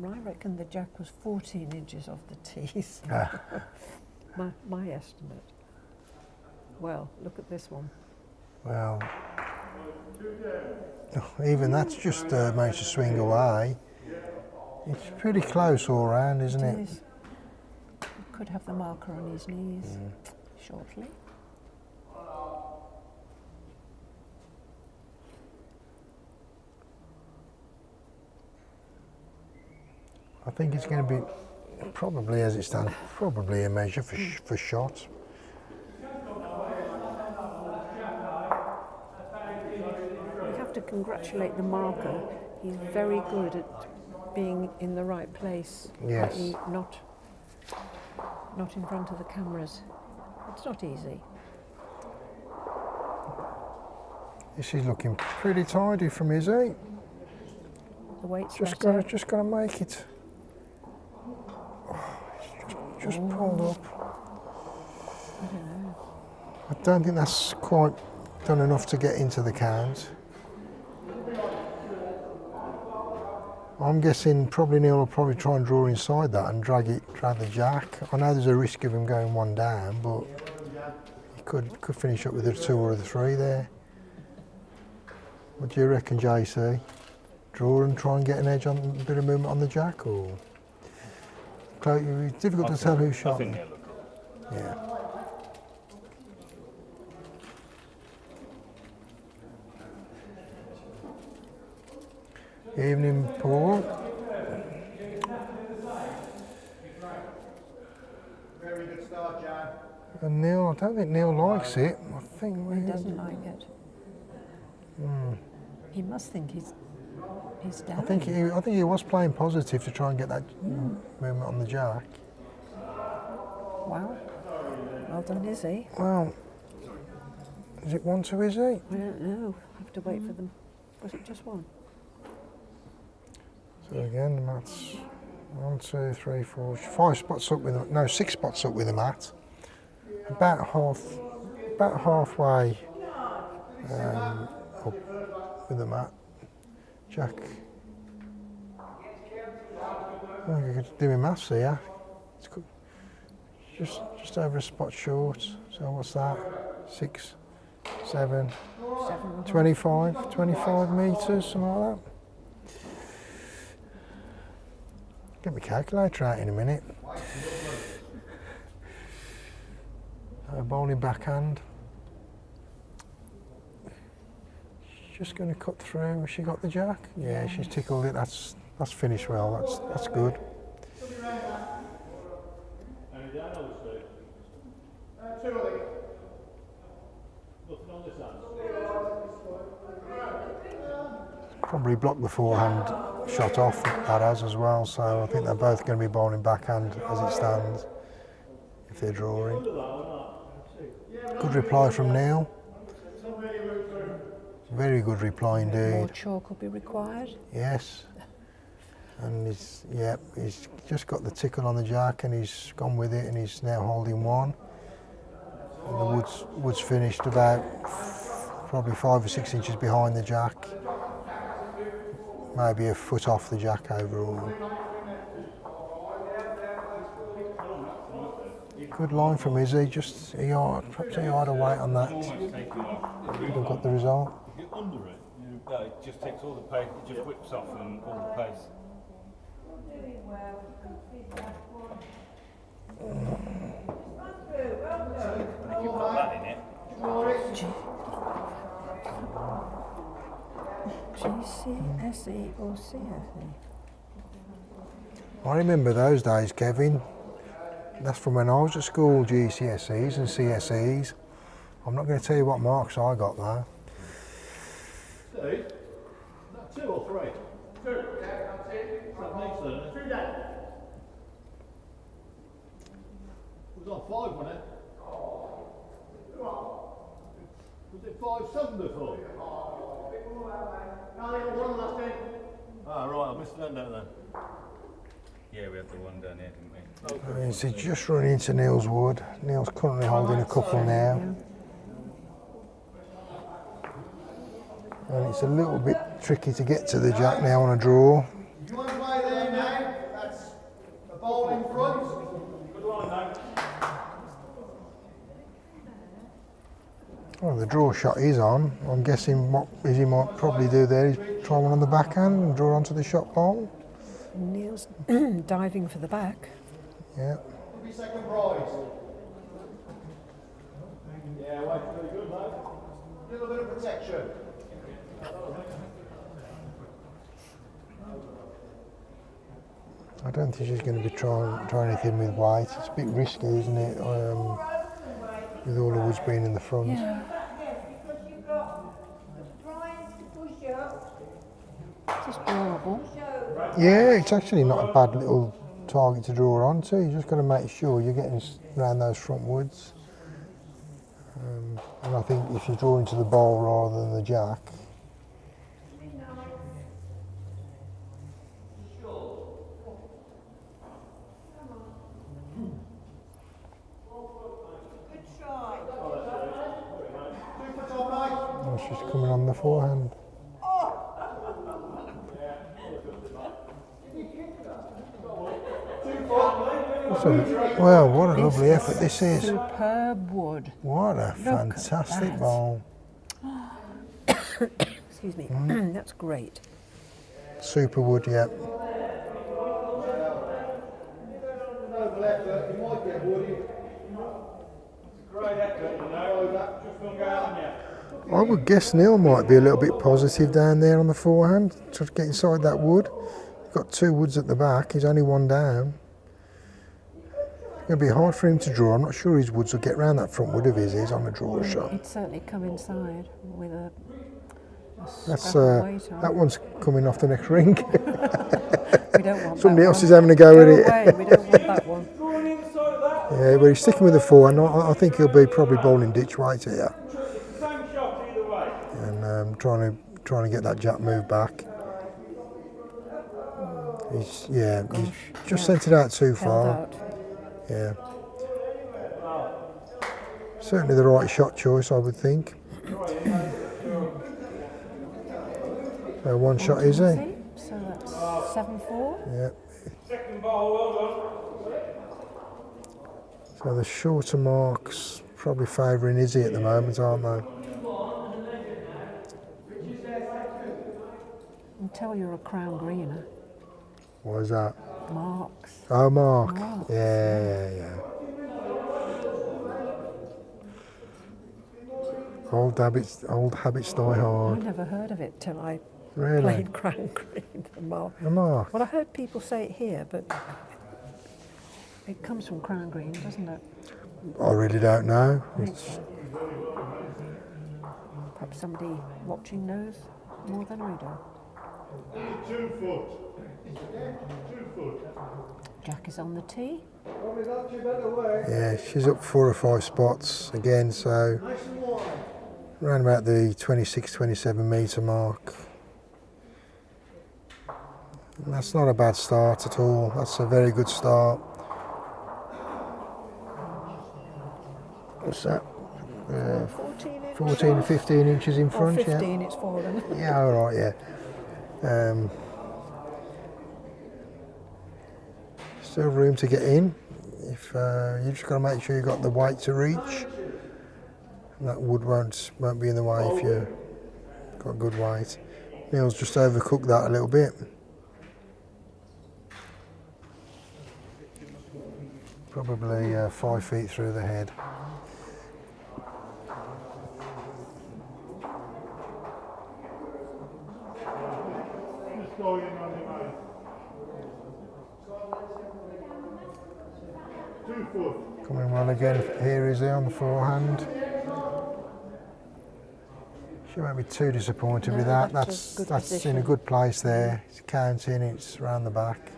I reckon the jack was 14 inches off the tees. my estimate. Well, look at this one. Well, Oh, even that's just managed to swing away. It's pretty close all round, isn't it? It is. He could have the marker on his knees shortly. I think it's going to be, probably as it stands, probably a measure for shot. We have to congratulate the marker. He's very good at being in the right place. Yes. i.e. not in front of the cameras. It's not easy. This is looking pretty tidy from Izzy. The weight's Just better. gotta make it. Oh, it's just pulled up. I don't know. I don't think that's quite done enough to get into the count. I'm guessing probably Neil will probably try and draw inside that and drag the jack. I know there's a risk of him going one down, but he could finish up with a 2 or a 3 there. What do you reckon, JC? Draw and try and get an edge on a bit of movement on the jack, or it's difficult to tell who shot. I think they'll look up. Yeah. Evening, Paul. Very good start, Jan. And Neil, I don't think Neil likes it. I think He doesn't like it. He must think he's down. I think he was playing positive to try and get that movement on the jack. Wow. Well done, Izzy. Well, is it 1 to Izzy? I don't know. Have to wait for them. Was it just one? So again, the mat's 1, 2, 3, 4, 5 spots up with the, no, 6 spots up with the mat. About halfway up with the mat. Jack. Oh, you could do my maths here. It's just over a spot short. So what's that? 6, 7, 25 metres, something like that. Get my calculator out in a minute. Bowling backhand. Just going to cut through. Has she got the jack? Yeah, she's tickled it. That's finished well. That's good. Probably blocked the forehand shot off, that has as well, so I think they're both going to be bowling backhand as it stands, if they're drawing. Good reply from Neil. Very good reply More indeed. chalk will be required. Yes. And he's just got the tickle on the jack and he's gone with it and he's now holding 1. And the wood's finished about probably 5 or 6 inches behind the jack. Maybe a foot off the jack overall. Good line from Izzy, just a yard, perhaps a yard away on that. Could have got the result. If you're under it, it just takes all the pace, it just whips off and all the pace. If you put that in it, GCSE or CFE? I remember those days, Kevin. That's from when I was at school, GCSEs and CSEs. I'm not going to tell you what marks I got though. Steve, is that 2 or 3? 2. Yeah, that's it. That makes it. 2 down. It was on 5, wasn't it? Was it 5-7 before? Ah, right, I missed that down then. yeah, we had the one down here, didn't we? He's just running into Neil's wood. Neil's currently holding a couple now. And it's a little bit tricky to get to the jack now on a draw. You want to play there now? That's a ball in front. Good line, mate. Oh, draw shot is on, I'm guessing what Izzy might probably do there is try one on the backhand and draw onto the shot pole. Neil's diving for the back. Yeah. Second prize. Yeah, wait, very good, mate. A little bit of protection. I don't think she's going to be trying anything with white. It's a bit risky, isn't it? With all the woods being in the front. Yeah. Because you've got lines to push up. Just drawable. Yeah, it's actually not a bad little target to draw onto. You just got to make sure you're getting around those front woods. And I think if you draw into the bowl rather than the jack, Good try. oh, she's coming on the forehand. Well, what a lovely effort this is. Superb wood. What a at fantastic that. bowl. Excuse me. That's great. Super wood, yeah. Noble effort, you might get woody. Great effort, you know. Just gonna go out on you. I would guess Neil might be a little bit positive down there on the forehand to get inside that wood. He's got two woods at the back, he's only one down. It's going to be hard for him to draw. I'm not sure his woods will get round that front wood of his on a draw shot. It'd certainly come inside with a That's scrap of weight on. that one's coming off the next ring. We don't want Somebody that else one. is having a go at it. Away. We don't want that one. Drawing the other side of that. Yeah, but he's sticking with the forehand. I think he'll be probably bowling ditch right here Same shot either way. and trying to get that jack move back. He's just sent it out too Held far. out. Yeah. Certainly the right shot choice, I would think. One shot, is he? See? So that's 7-4. Yeah. Second ball, well done. So the shorter marks probably favouring Izzy at the moment, aren't they? Until you're a crown greener. What is that? Marks. Oh, Mark. Marks, Yeah. Old habits die I hard. never heard of it till I Really? played crown green. The mark. A mark. Well, I heard people say it here, but it comes from crown green, doesn't it? I really don't know. It's, Perhaps somebody watching knows more than we do. 2 foot. 2 foot. Jack is on the tee. yeah, she's up 4 or 5 spots again, so around about the 26-27 metre mark. That's not a bad start at all. That's a very good start. What's that? 14, 15 inches in Or front, 15, it's fallen. yeah. Yeah, all right, yeah. Still room to get in. If you just got to make sure you've got the weight to reach. And that wood won't be in the way if you've got good weight. Neil's just overcooked that a little bit. Probably 5 feet through the head. Just go in on your mate. 2 foot. Coming well again. Here is he on the forehand. She won't be too disappointed with that. that's a good That's in position. a good place there. It's counting. It's round the back.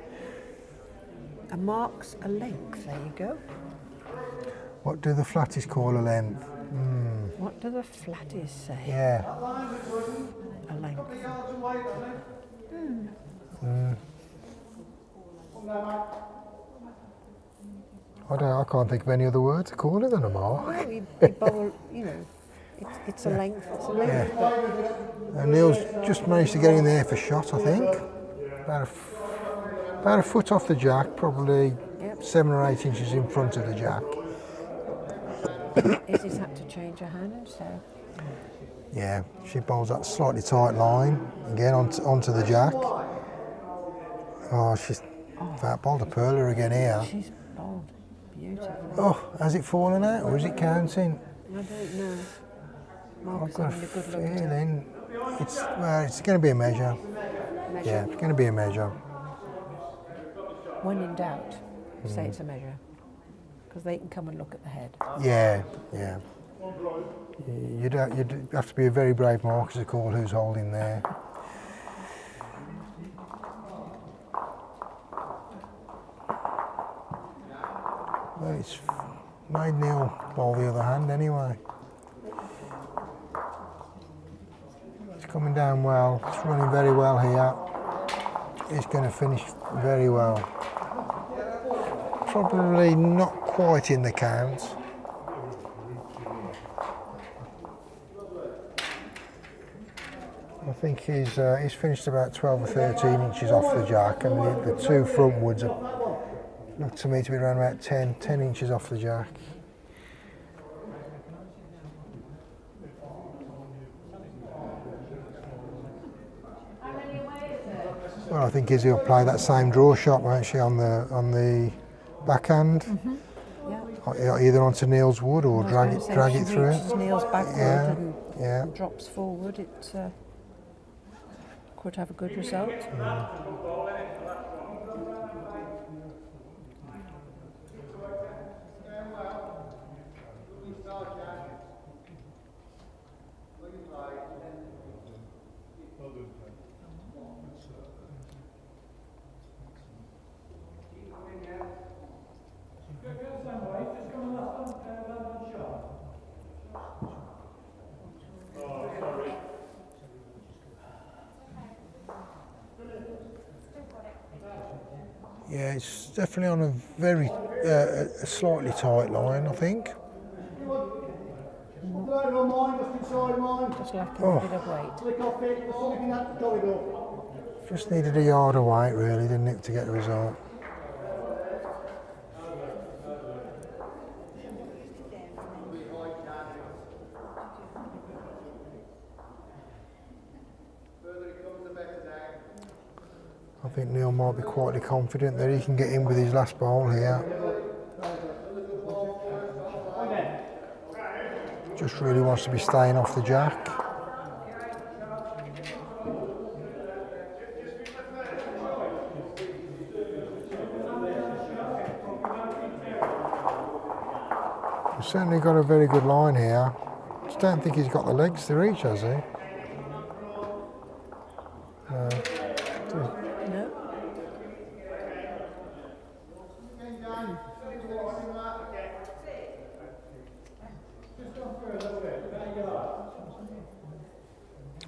A mark's a length, there you go. What do the flatties call a length? What do the flatties say? Yeah. A length. I can't think of any other word to call it than a mark. Well, we bowl, you know, it's a length. It's a length. And Neil's just managed to get in there for shot, I think. About a foot off the jack, probably Yep. 7 or 8 inches in front of the jack. Izzy's had to change her hand, so Yeah, she bowls that slightly tight line again onto the jack. Oh, she's bowled a perler again here. She's bowled beautifully. Oh, has it fallen out or is it counting? I don't know. Mark I've is got a having a good look at it. feeling it's going to be a measure. Yeah, it's going to be a measure. When in doubt, say it's a measure. Because they can come and look at the head. Yeah. You'd have to be a very brave marker to call who's holding there. Well, it's made Neil bowl the other hand anyway. It's coming down well. It's running very well here. It's going to finish very well. Probably not quite in the count. I think he's finished about 12 or 13 inches off the jack, and the two frontwards look to me to be around about 10 inches off the jack. Well, I think Izzy will play that same draw shot, won't she, on the backhand? Yeah. Either onto Neil's wood or drag it through. Reaches Neil's backward Yeah. and drops forward. It could have a good result. Yeah, it's definitely on a very a slightly tight line, I think. Don't mind, just inside mine. Just lacking a bit of weight. Flick off it, there's something in that corridor. Just needed a yard of weight, really, didn't it, to get the result. I think Neil might be quietly confident that he can get in with his last bowl here. Just really wants to be staying off the jack. He's certainly got a very good line here. Just don't think he's got the legs to reach, has he? No. No.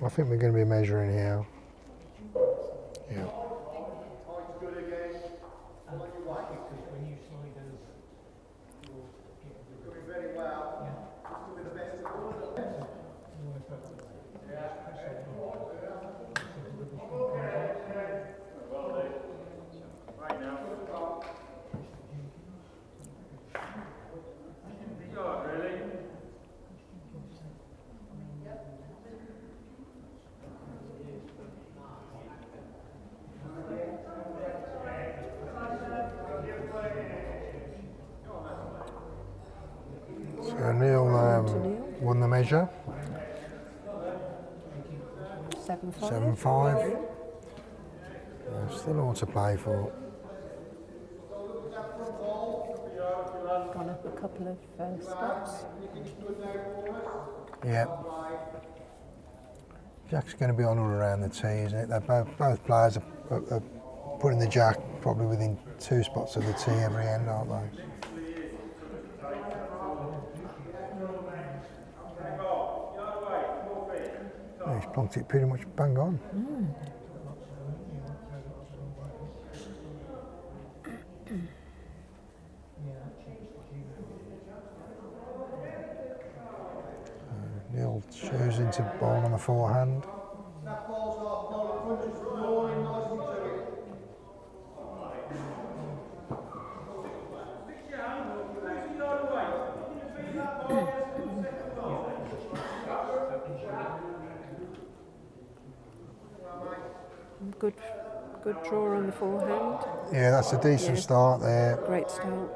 I think we're going to be measuring here. Yeah. So Neil won the measure. 7-5. 7-5. Still all to play for. Gone up a couple of steps. Yeah. Jack's going to be on all around the tee, isn't it? They're both players are putting the jack probably within 2 spots of the tee every end, aren't they? Yeah, he's plonked it pretty much bang on. Neil choosing to bowl on the forehand. That ball's off, ball in front, just rolling nicely to it. good draw on the forehand. Yeah, that's a decent Yeah. start there. Great start.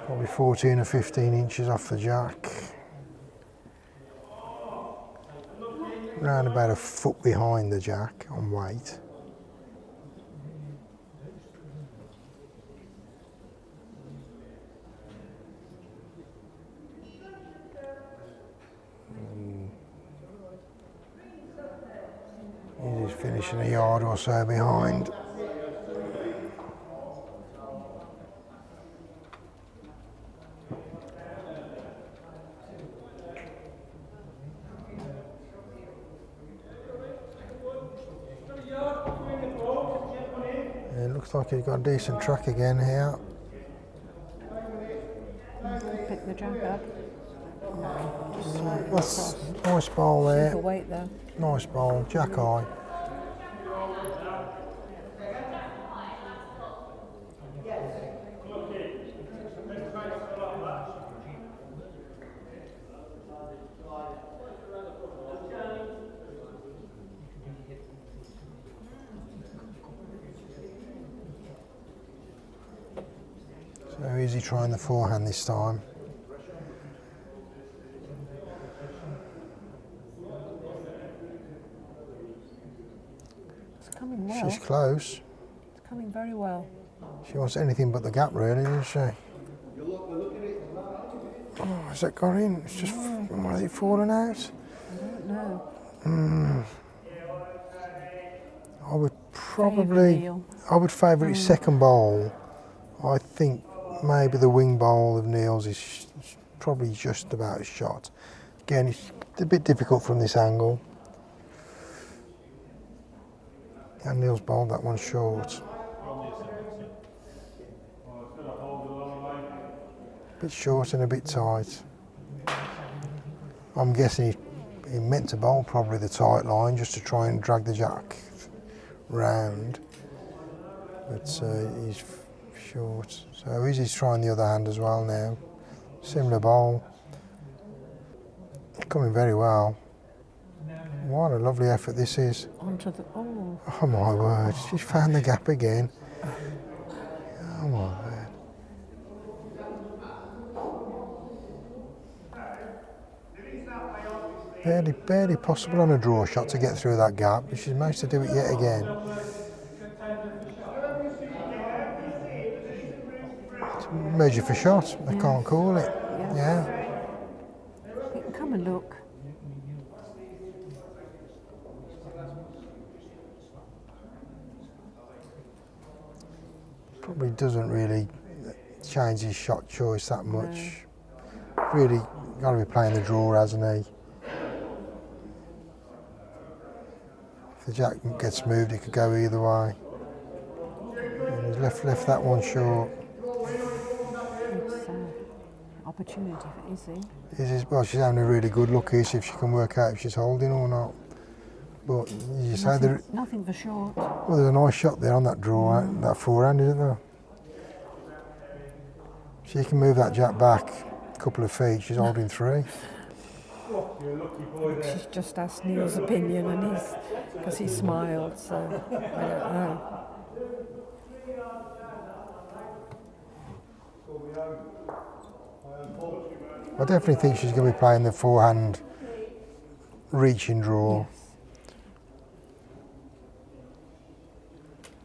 Probably 14 or 15 inches off the jack. Around about a foot behind the jack on weight. He's finishing a yard or so behind. It looks like he's got a decent track again here. Pick the jack up. No, just slide it That's across. nice ball there. Simple weight there. Nice ball, jack high. So Izzy trying the forehand this time. It's coming well. She's close. It's coming very well. She wants anything but the gap really, doesn't she? Oh, has that got in? It's just, has it fallen out? I don't know. I would Favour probably, Neil. I would favour his second bowl. I think maybe the wing bowl of Neil's is probably just about a shot. Again, it's a bit difficult from this angle. And Neil's bowled that one short. A bit short and a bit tight. I'm guessing he meant to bowl probably the tight line just to try and drag the jack round. But he's short. So Izzy's trying the other hand as well now. Similar bowl. Coming very well. What a lovely effort this is. Onto the. Oh, Oh my word, she's found the gap again. Oh my word. Barely possible on a draw shot to get through that gap, but she's managed to do it yet again. It's measure for shot, they can't call it. Yeah. you can come and look. Probably doesn't really change his shot choice that much. Really got to be playing the draw, hasn't he? If the jack gets moved, it could go either way. And he's left that one short. It's opportunity for Izzy. Well, she's having a really good look here, see if she can work out if she's holding or not. But you say there, Nothing for short. well, there's a nice shot there on that draw, that forehand, isn't there? She can move that jack back a couple of feet. She's holding 3. She's just asked Neil's opinion, and because he smiled, so I don't know. I definitely think she's going to be playing the forehand reaching draw. Yes.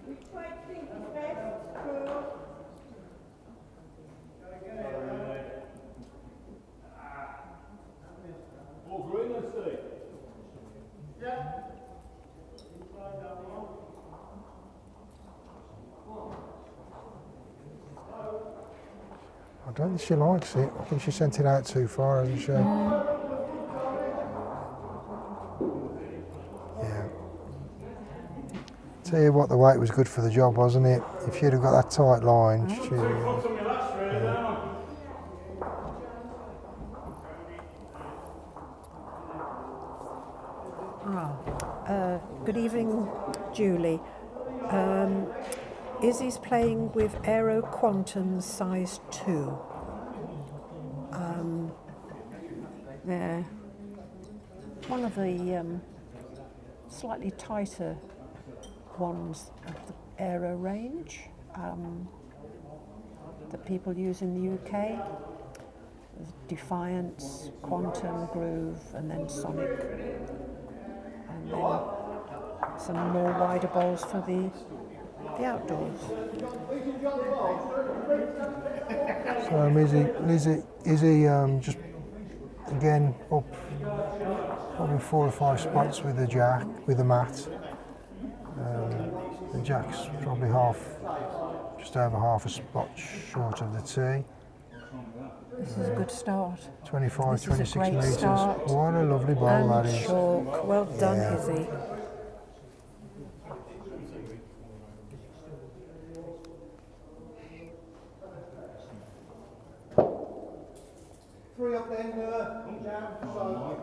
Which way do you think is best? Draw. I don't think she likes it. I think she sent it out too far, hasn't she? Yeah. Tell you what, the weight was good for the job, wasn't it? If she'd have got that tight line, Good evening, Julie. Izzy's playing with Aero Quantum size 2. They're one of the slightly tighter ones of the Aero range that people use in the UK. There's Defiance, Quantum, Groove, and then Sonic. And then some more wider bowls for the outdoors. So Izzy just again up probably 4 or 5 spots with the mat. The jack's probably just over half a spot short of the tee. This is a good start. 25, This is a 26 great metres. start. What a lovely bowl And that is. chalk. Well done, Yeah. Izzy. Three up then, down, so.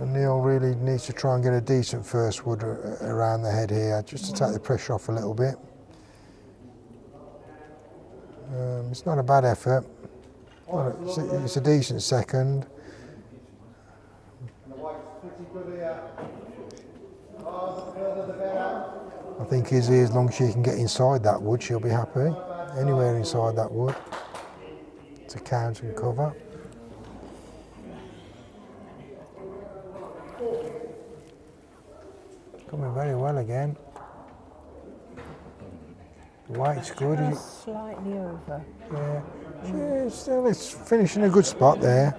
Neil really needs to try and get a decent first wood around the head here, just to take the pressure off a little bit. It's not a bad effort. It's a decent second. The white's pretty good here. Oh, the further the better. I think Izzy, as long as she can get inside that wood, she'll be happy. Anywhere inside that wood to count and cover. Coming very well again. The weight's good. Just slightly over. Yeah, still it's finishing a good spot there.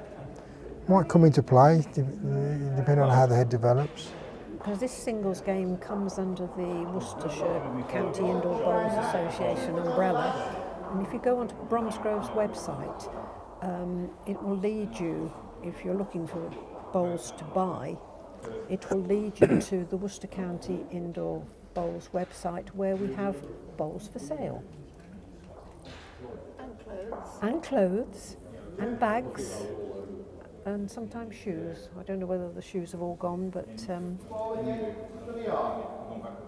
Might come into play, depending on how the head develops. Because this singles game comes under the Worcestershire County Indoor Bowls Association umbrella. And if you go onto Bromsgrove's website, it will lead you, if you're looking for bowls to buy, it will lead you to the Worcester County Indoor Bowls website where we have bowls for sale. And clothes. And clothes, and bags, and sometimes shoes. I don't know whether the shoes have all gone, but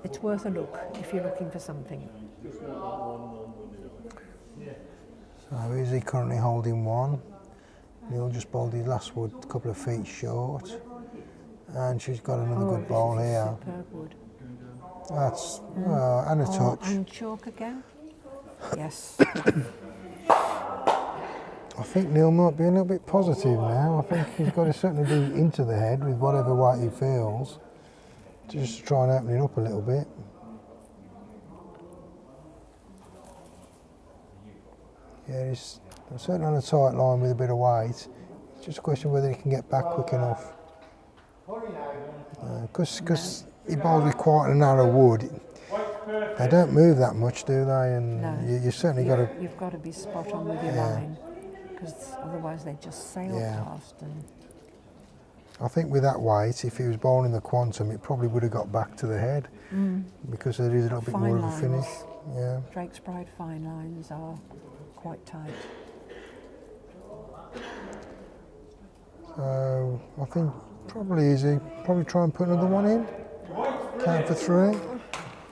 it's worth a look if you're looking for something. So Izzy currently holding one. Neil just bowled his last wood a couple of feet short. And she's got another good bowl this is here. Superb wood. That's, and a touch. And chalk again? Yes. I think Neil might be a little bit positive now. I think he's got to certainly be into the head with whatever weight he feels, just to try and open it up a little bit. Yeah, he's certainly on a tight line with a bit of weight. It's just a question of whether he can get back quick enough. Because he bowls with quite a narrow wood, they don't move that much, do they? And No. you certainly got to. You've got to be spot on with your line, because otherwise they just sail past. And I think with that weight, if he was bowling the quantum, it probably would have got back to the head because there is a little bit Fine more of a lines. finish. Yeah. Drake's Pride fine lines are quite tight. So I think probably Izzy, probably try and put another one in. Count for 3.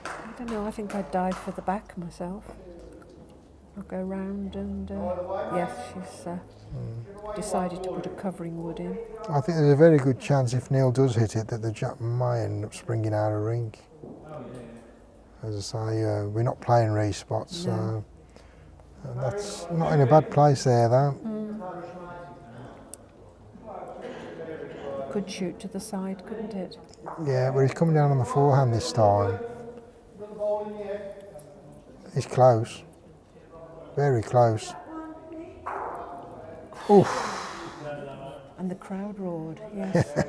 I don't know, I think I'd dive for the back myself. I'll go round and yes, she's decided to put a covering wood in. I think there's a very good chance if Neil does hit it that the jack might end up springing out of rink. As I say, we're not playing respots, so that's not in a bad place there though. Could shoot to the side, couldn't it? Yeah, but he's coming down on the forehand this time. He's close. Very close. Oof. And the crowd roared, yes. I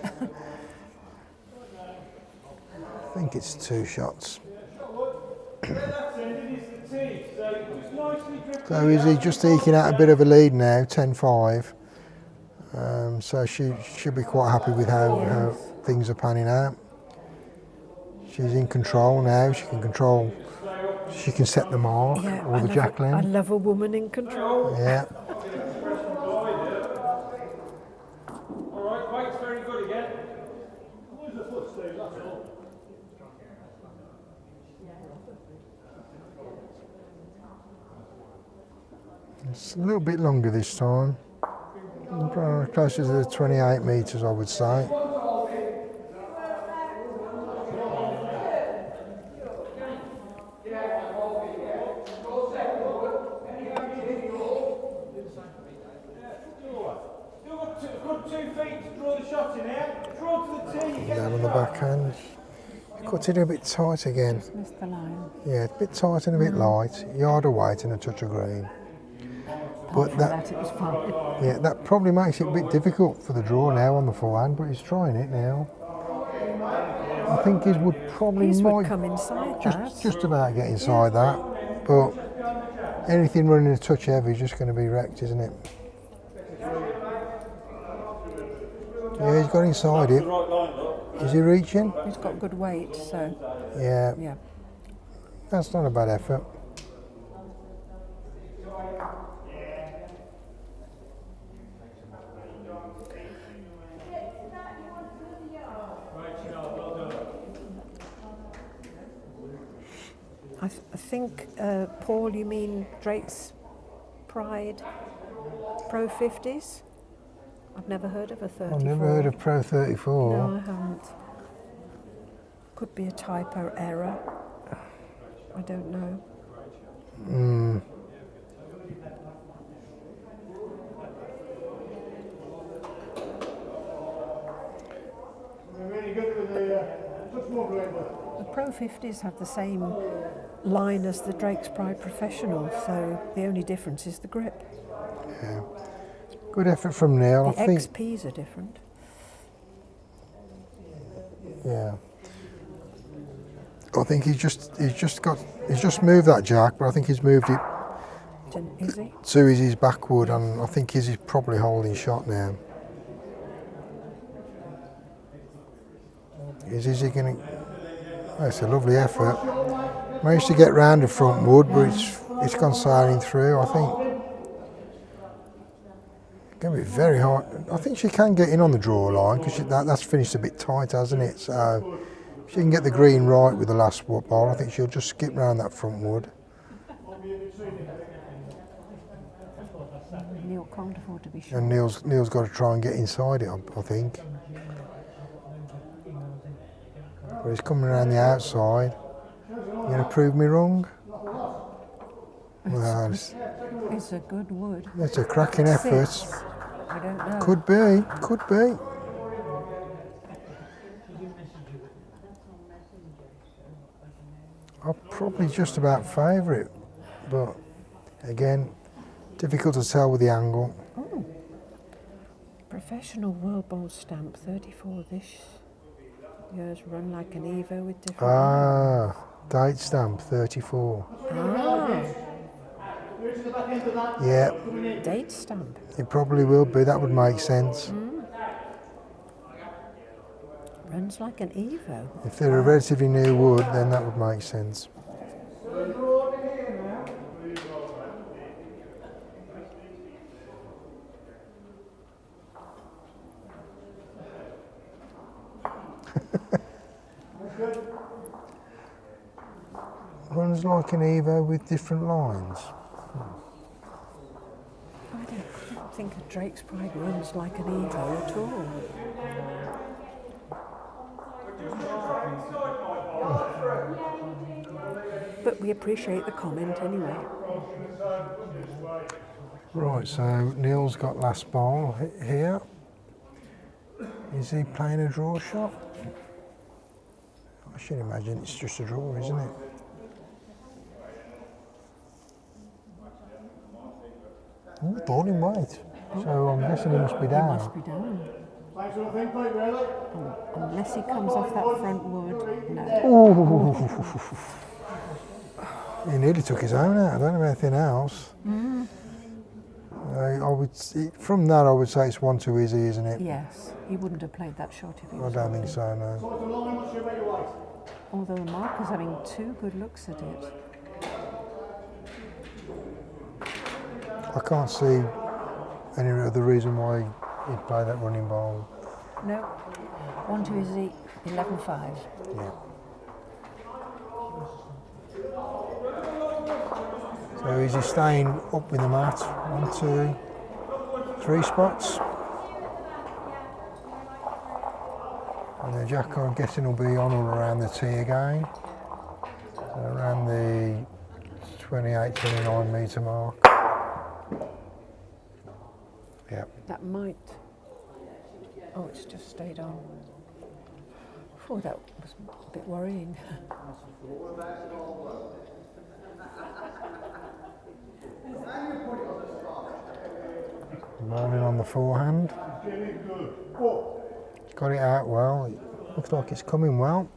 think it's 2 shots. So is he just eking out a bit of a lead now, 10-5. So she should be quite happy with how things are panning out. She's in control now. She can set the mark or the jack I length. love a woman in control. Yeah. Alright, weight's very good again. It's a little bit longer this time. Closer to the 28 metres, I would say. 2 feet to draw the shot in here. Draw to the tee. Down on the backhand. Cut it a bit tight again. Just missed the line. Yeah, a bit tight and a bit light. Yard of weight and a touch of green. Apart from that, it was fine. Yeah, that probably makes it a bit difficult for the draw now on the forehand, but he's trying it now. I think his would probably His might would come inside that. just about get inside that, but anything running a touch heavy is just going to be wrecked, isn't it? Yeah, he's got inside it. Is he reaching? He's got good weight, so Yeah, yeah. that's not a bad effort. I think, Paul, you mean Drake's Pride Pro 50s? I've never heard of a 34. I've never heard of Pro 34. No, I haven't. Could be a typo error. I don't know. Really good with the touch more green, but The Pro 50s have the same line as the Drake's Pride Professional, so the only difference is the grip. Yeah. Good effort from Neil. The I think. XPs are different. Yeah. I think he's just moved that jack, but I think he's moved it Didn't Izzy? to Izzy's backwood, and I think Izzy's probably holding shot now. Is Izzy going to? Oh, it's a lovely effort. Managed to get round the front wood, but it's gone sailing through. I think. Going to be very hard. I think she can get in on the draw line because that's finished a bit tight, hasn't it? So if she can get the green right with the last ball, I think she'll just skip round that front wood. Neil can't afford to be short. And Neil's got to try and get inside it, I think. But he's coming around the outside. You going to prove me wrong? Well, It's a good wood. it's a cracking effort. 6. I don't know. Could be, could be. I'll probably just about favour it, but again, difficult to tell with the angle. Oh. Professional World Bowl stamp, 34 this year's run like an Evo with different. Ah, date stamp 34. Yeah, Date stamp. it probably will be. That would make sense. Runs like an Evo. If they're a relatively new wood, then that would make sense. Runs like an Evo with different lines. I don't think a Drake's Pride runs like an Evo at all. But we appreciate the comment anyway. Right, so Neil's got last ball here. Is he playing a draw shot? I should imagine it's just a draw, isn't it? Ooh, ball in weight. So I'm guessing he must be He down. must be down. thanks for the thing, mate, really. Unless he comes off that front wood, no. He nearly took his own out. I don't know anything else. I would from that I would say it's 1-2 Izzy, isn't it? Yes, he wouldn't have played that shot if he I was. don't think so. No. What's the line? Not sure about your weight. Although Mark is having 2 good looks at it. I can't see any other reason why he'd play that running ball. No, 1-2 Izzy, 11-5. Yeah. So is he staying up with the mat? 1, 2, 3 spots. And the jack, I'm guessing, will be on or around the tee again. So around the 28, 29 metre mark. Yeah. That might Oh, it's just stayed on. Oh, that was a bit worrying. Bowling on the forehand. Got it out well. It looks like it's coming well.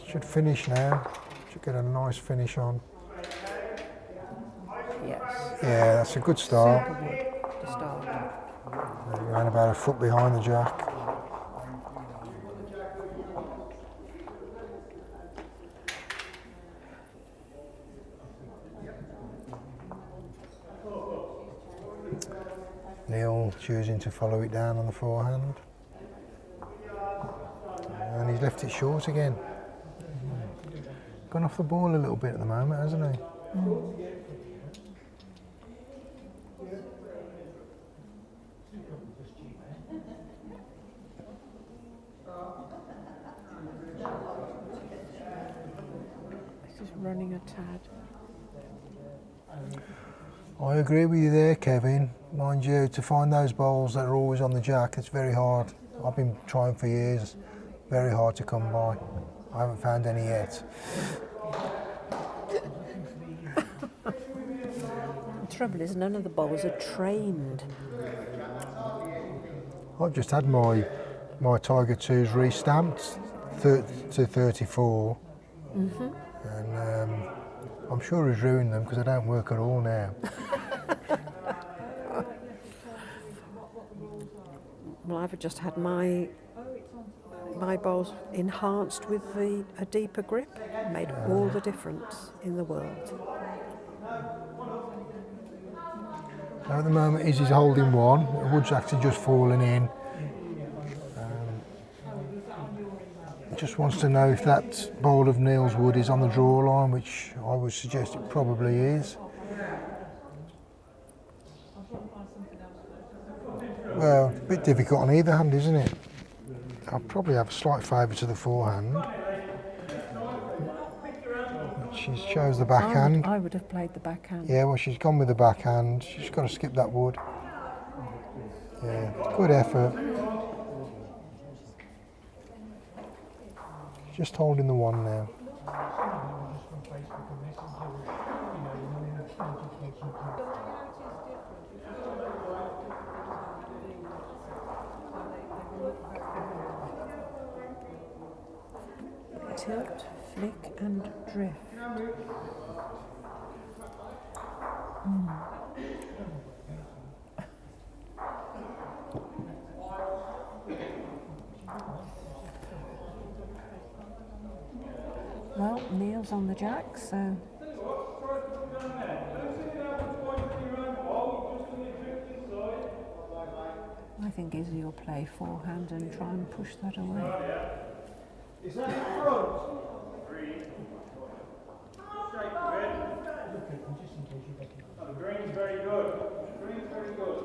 Should finish now. Should get a nice finish on. Yes. Yeah, that's a good start. Super wood to start. Around about a foot behind the jack. Neil choosing to follow it down on the forehand. And he's left it short again. Gone off the ball a little bit at the moment, hasn't he? This is running a tad. I agree with you there, Kevin. Mind you, to find those bowls that are always on the jack, it's very hard. I've been trying for years. Very hard to come by. I haven't found any yet. The trouble is, none of the bowls are trained. I've just had my Tiger 2s re-stamped to 34. And I'm sure he's ruined them because they don't work at all now. Well, I've just had my bowls enhanced with a deeper grip. Made all the difference in the world. At the moment, Izzy's holding one. The wood's actually just fallen in. Just wants to know if that bowl of Neil's wood is on the draw line, which I would suggest it probably is. Well, a bit difficult on either hand, isn't it? I'll probably have a slight favour to the forehand. She chose the backhand. I would have played the backhand. Yeah, well, she's gone with the backhand. She's got to skip that wood. Yeah, good effort. Just holding the one now. Tilt, flick and drift. Well, Neil's on the jack, so I think Izzy will play forehand and try and push that away. Is that in front? The green's very good. Green's very good.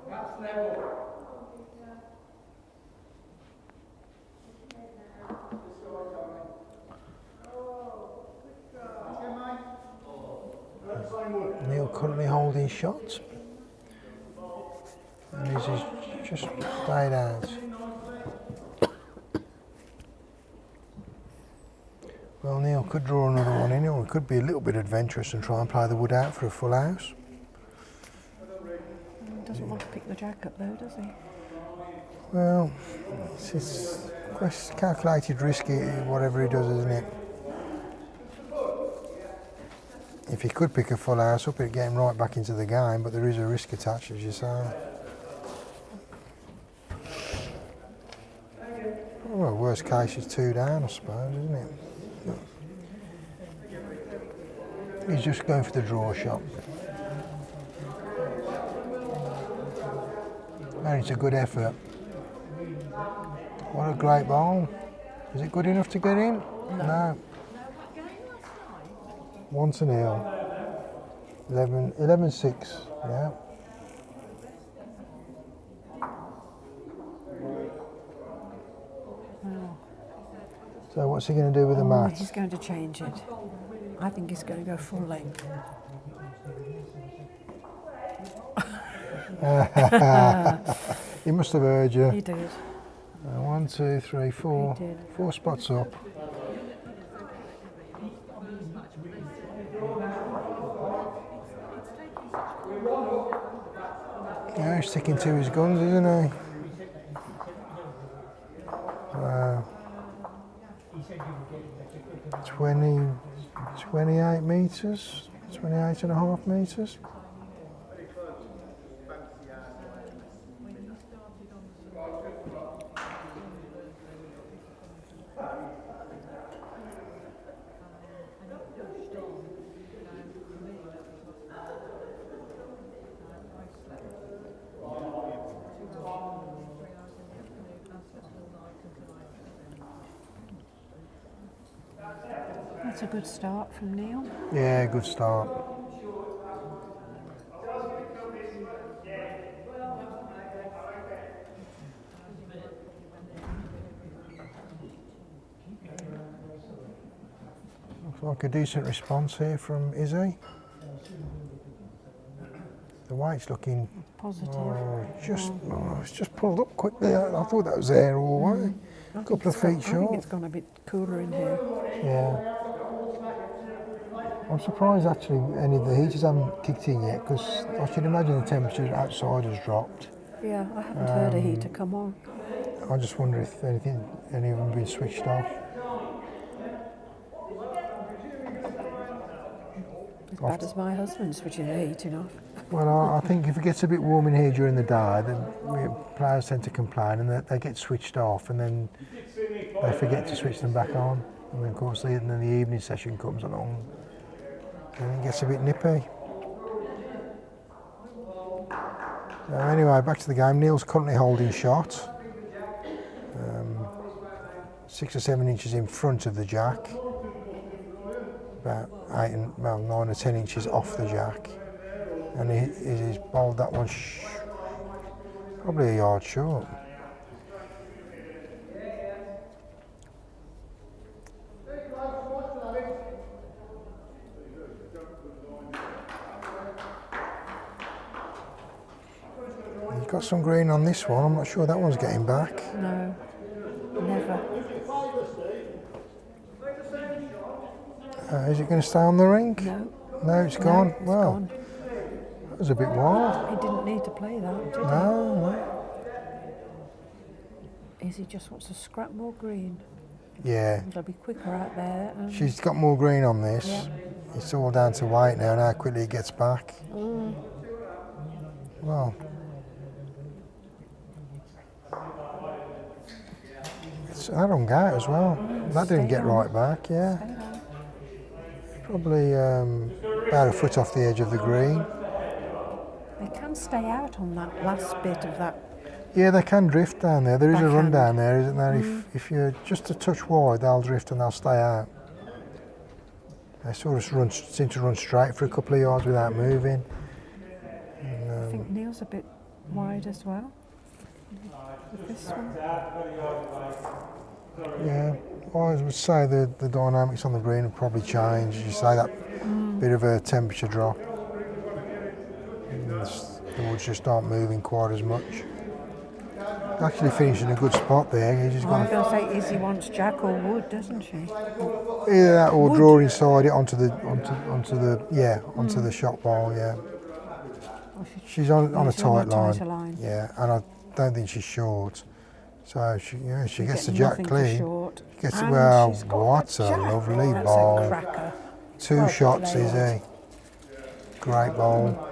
That's level. Neil currently holding shots. And Izzy's just played out. Well, Neil could draw another one in, or he could be a little bit adventurous and try and play the wood out for a full house. He doesn't want to pick the jack up though, does he? Well, it's calculated risky, whatever he does, isn't it? If he could pick a full house up, it'd get him right back into the game, but there is a risk attached, as you say. Well, worst case is 2 down, I suppose, isn't it? He's just going for the draw shot. And it's a good effort. What a great ball. Is it good enough to get in? No. 1-0. 11-6, yeah. Well, So what's he going to do with the mat? He's going to change it. I think he's going to go full length. He must have heard you. He did. 1, 2, 3, 4. He did. 4 spots up. Yeah, he's sticking to his guns, isn't he? Wow. 28 metres, 28 and a half metres. That's a good start from Neil. Yeah, good start. Looks like a decent response here from Izzy. The weight's looking Positive. it's just pulled up quickly. I thought that was there all the way. A couple of feet I think short. it's gone a bit cooler in here. Yeah. I'm surprised actually any of the heaters haven't kicked in yet, because I should imagine the temperature outside has dropped. Yeah, I haven't heard a heater come on. I just wonder if any of them have been switched off. As bad as my husband switching the heating off. Well, I think if it gets a bit warm in here during the day, then players tend to complain and they get switched off, and then they forget to switch them back on. And then of course then the evening session comes along and it gets a bit nippy. So anyway, back to the game. Neil's currently holding shot. 6 or 7 inches in front of the jack. About 9 or 10 inches off the jack. And he's bowled that one probably a yard short. He's got some green on this one. I'm not sure that one's getting back. No, never. Is it going to stay on the ring? No. No, it's gone. It's Well, gone. that was a bit wild. He didn't need to play that, did he? No. Izzy just wants to scrap more green. Yeah. It'll be quicker out there. She's got more green on this. Yeah. It's all down to weight now and how quickly it gets back. Well, it's that on gate as well. That didn't get right back, yeah. Probably about a foot off the edge of the green. They can stay out on that last bit of that. Yeah, they can drift down there. There is a run Backhand. down there, isn't there? If you're just a touch wide, they'll drift and they'll stay out. They sort of seem to run straight for a couple of yards without moving. I think Neil's a bit wide as well. With this one. Yeah, well, I would say the dynamics on the green have probably changed. As you say, that bit of a temperature drop. The woods just aren't moving quite as much. Actually finished in a good spot there. He's just I'm got going to say Izzy wants jack or wood, doesn't she? either that or Wood. draw inside it onto the shot ball. Yeah, Or she's on a she's on tight line. tighter line. Yeah, and I don't think she's short. So she gets the Get jack nothing for clean. short. Gets it And well. she's got What the a jack. lovely That's ball. a cracker. 2 Well shots, played. Izzy. Great ball.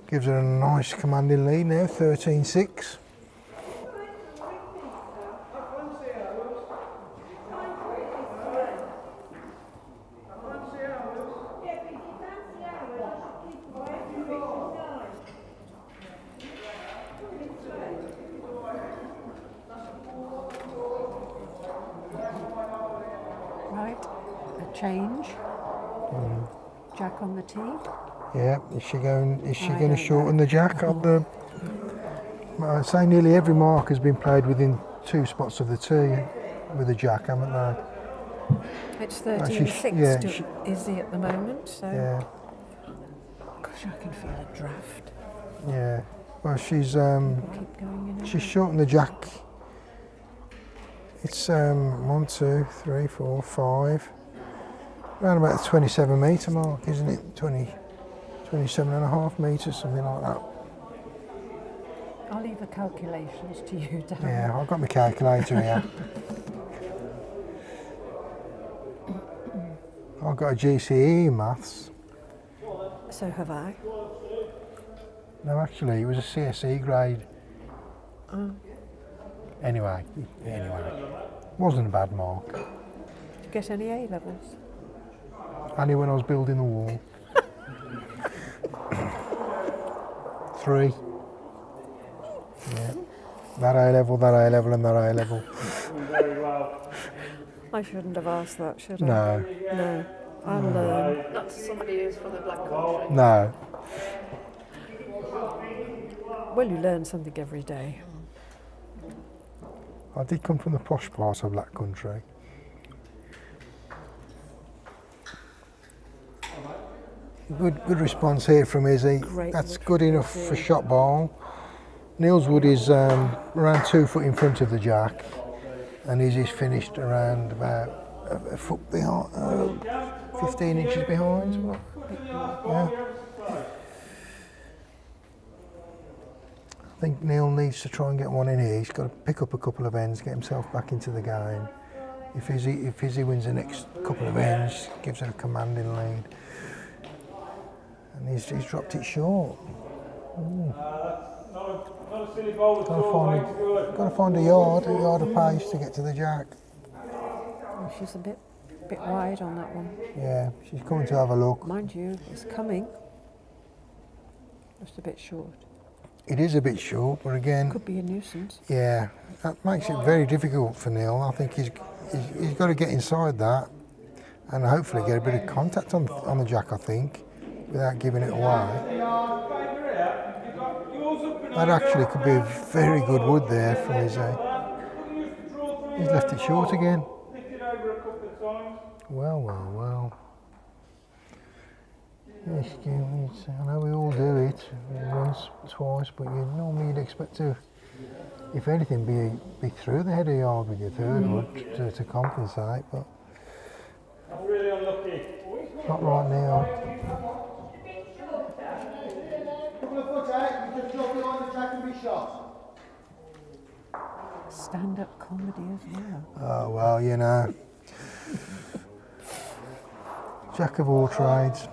Gives her a nice commanding lead now, 13-6. Right, a change. Jack on the tee. Yeah, is she going I to don't shorten the jack on the I say nearly every mark has been played within 2 spots of the tee with a jack, haven't they? It's Actually, 13-6 yeah, to Izzy at the moment, so Yeah, gosh, I can feel a draft. yeah. Well, she's Keep going in and she's out. shortened the jack. It's 1, 2, 3, 4, 5. Around about the 27 metre mark, isn't it? 27.5 metres, something like that. I'll leave the calculations to you, Darren. Yeah, I've got my calculator here. I've got a GCE in maths. So have I. No, actually, it was a CSE grade. Anyway, wasn't a bad mark. Did you get any A levels? Only when I was building the wall. 3. Yeah. That A level, and that A level. Very well. I shouldn't have asked that, should I? No, No. I'll learn. Not to somebody who's from the Black Country. no. Well, you learn something every day. I did come from the posh part of Black Country. Good response here from Izzy. Great That's wood good from enough Izzy. for shot ball. Neil's wood is around 2 foot in front of the jack, and Izzy's finished around about a foot behind, 15 inches behind. Yeah. I think Neil needs to try and get one in here. He's got to pick up a couple of ends, get himself back into the game. If Izzy wins the next couple of ends, gives her a commanding lead. And he's dropped it short. Not a silly bowl at all, mate. It's good. Got to find a yard of pace to get to the jack. She's a bit wide on that one. Yeah, she's coming to have a look. Mind you, it's coming. Just a bit short. It is a bit short, but again, Could be a nuisance. yeah, that makes it very difficult for Neil. I think he's got to get inside that and hopefully get a bit of contact on the jack, I think, without giving it away. That actually could be a very good wood there from Izzy. He's left it short again. Well. Yes, I know we all do it once, twice, but normally you'd expect to, if anything, be through the head of the yard with your third wood to compensate, but Really unlucky. not right now. Couple of foot out, you just drop behind the jack and be shot. Stand-up comedy as well. Oh well, jack of all trades.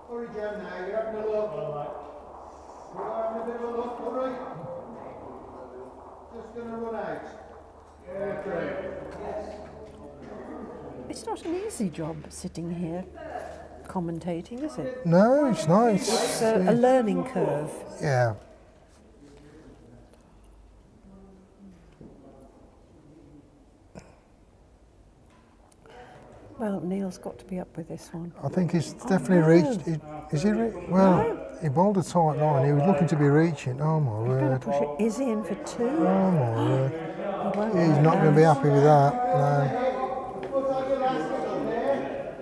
Hurry, Jem, now, you're having a look. You're having a bit of a look, hurry. Just going to run out. It's not an easy job sitting here commentating, is it? No, it's not. It's a learning curve. Yeah. Well, Neil's got to be up with this one. I think he's definitely reached. Is he? Well, he bowled a tight line. He was looking to be reaching. Oh my Going to word! push it Izzy in for 2. Oh my word! He won't He's like not going to be that. happy with that. No. Foot out the last one there.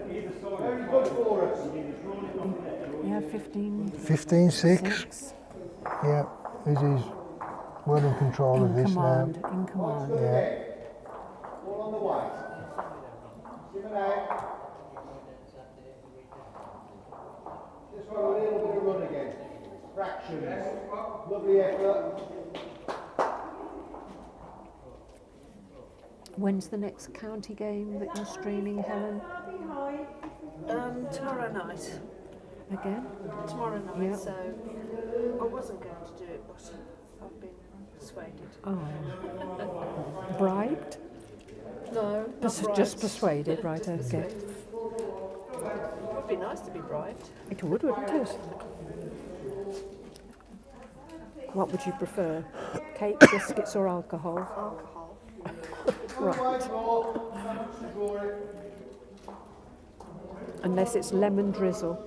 Very good for us. Yeah, 15. 15-6. 6. Yeah. Izzy's well in control of In this command. now. In command. Yeah. All on the white. Give it out. Just for a little bit of run again. Fractions. Lovely effort. When's the next county game that you're streaming, Helen? Tomorrow night. Again? Tomorrow night, Yeah. so I wasn't going to do it, but I've been persuaded. Oh. Bribed? No, not Just bribed. persuaded, right, okay. It would be nice to be bribed. It would, wouldn't it? What would you prefer? Cake, biscuits or alcohol? Alcohol. Right. Ball. How much to draw it? Unless it's lemon drizzle.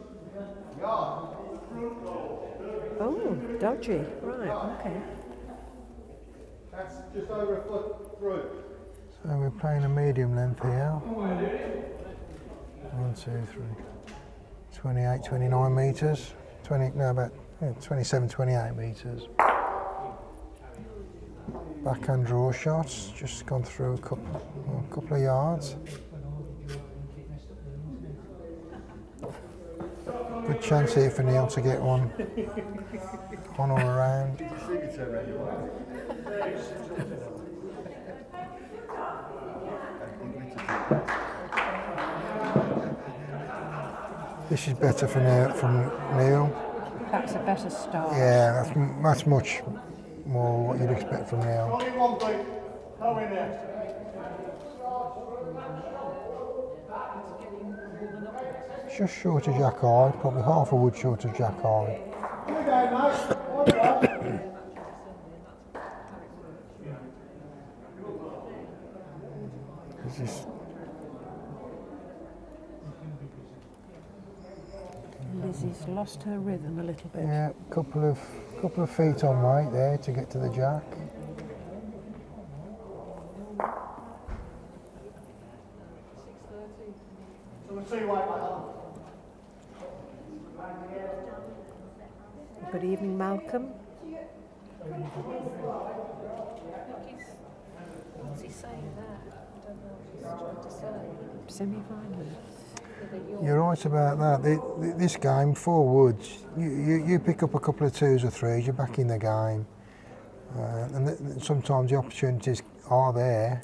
Oh, dodgy. Right, okay. That's just over a foot through. So we're playing a medium length here. 1, 2, 3. 28, 29 metres. 20, no, about 27, 28 metres. Backhand draw shots, just gone through a couple of yards. Good chance here for Neil to get one on or around. This is better for Neil, from Neil. That's a better start. Yeah, that's much more what you'd expect from Neil. Only one thing. Go in there. Just short of Jack Eye, probably half a wood short of Jack Eye. Here we go, mate. All right. This is Lizzie's lost her rhythm a little bit. yeah, couple of feet on weight there to get to the jack. So we'll see you later, mate. Good evening, Malcolm. What's he saying there? I don't know what he's trying to say. Semi-finalist. You're right about that. This game, 4 woods, you pick up a couple of 2s or 3s, you're back in the game. And sometimes the opportunities are there,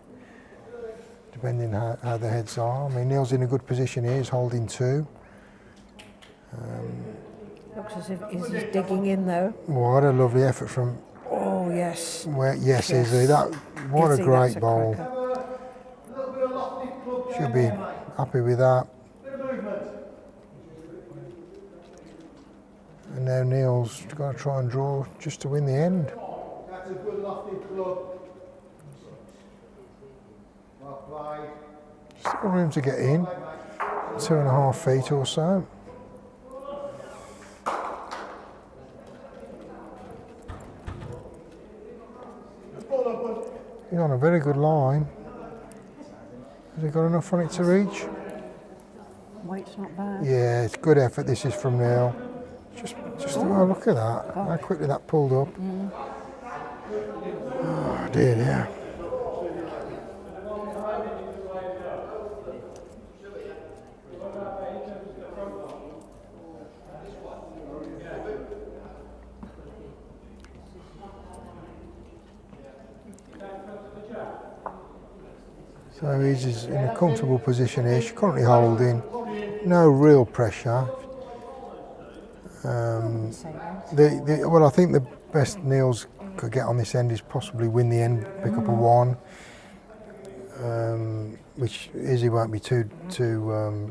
depending how the heads are. I mean, Neil's in a good position here, he's holding 2. Looks as if Izzy's digging in though. What a lovely effort from, Oh, yes. yes, Izzy. What Izzy, a great that's a bowl. cracker. A little bit of lofty club Should down be there, mate. happy with that. Bit of movement. And now Neil's got to try and draw just to win the end. That's a good lofty club. Well played. Still room to get in, 2.5 feet or so. He's on a very good line. Has he got enough on it to reach? Weight's not bad. Yeah, it's good effort. This is from Neil. Just oh, look at that. How quickly that pulled up. Oh dear, yeah. So he's in a comfortable position here. She's currently holding. No real pressure. Well, I think the best Neil's could get on this end is possibly win the end, pick up a 1, which Izzy won't be too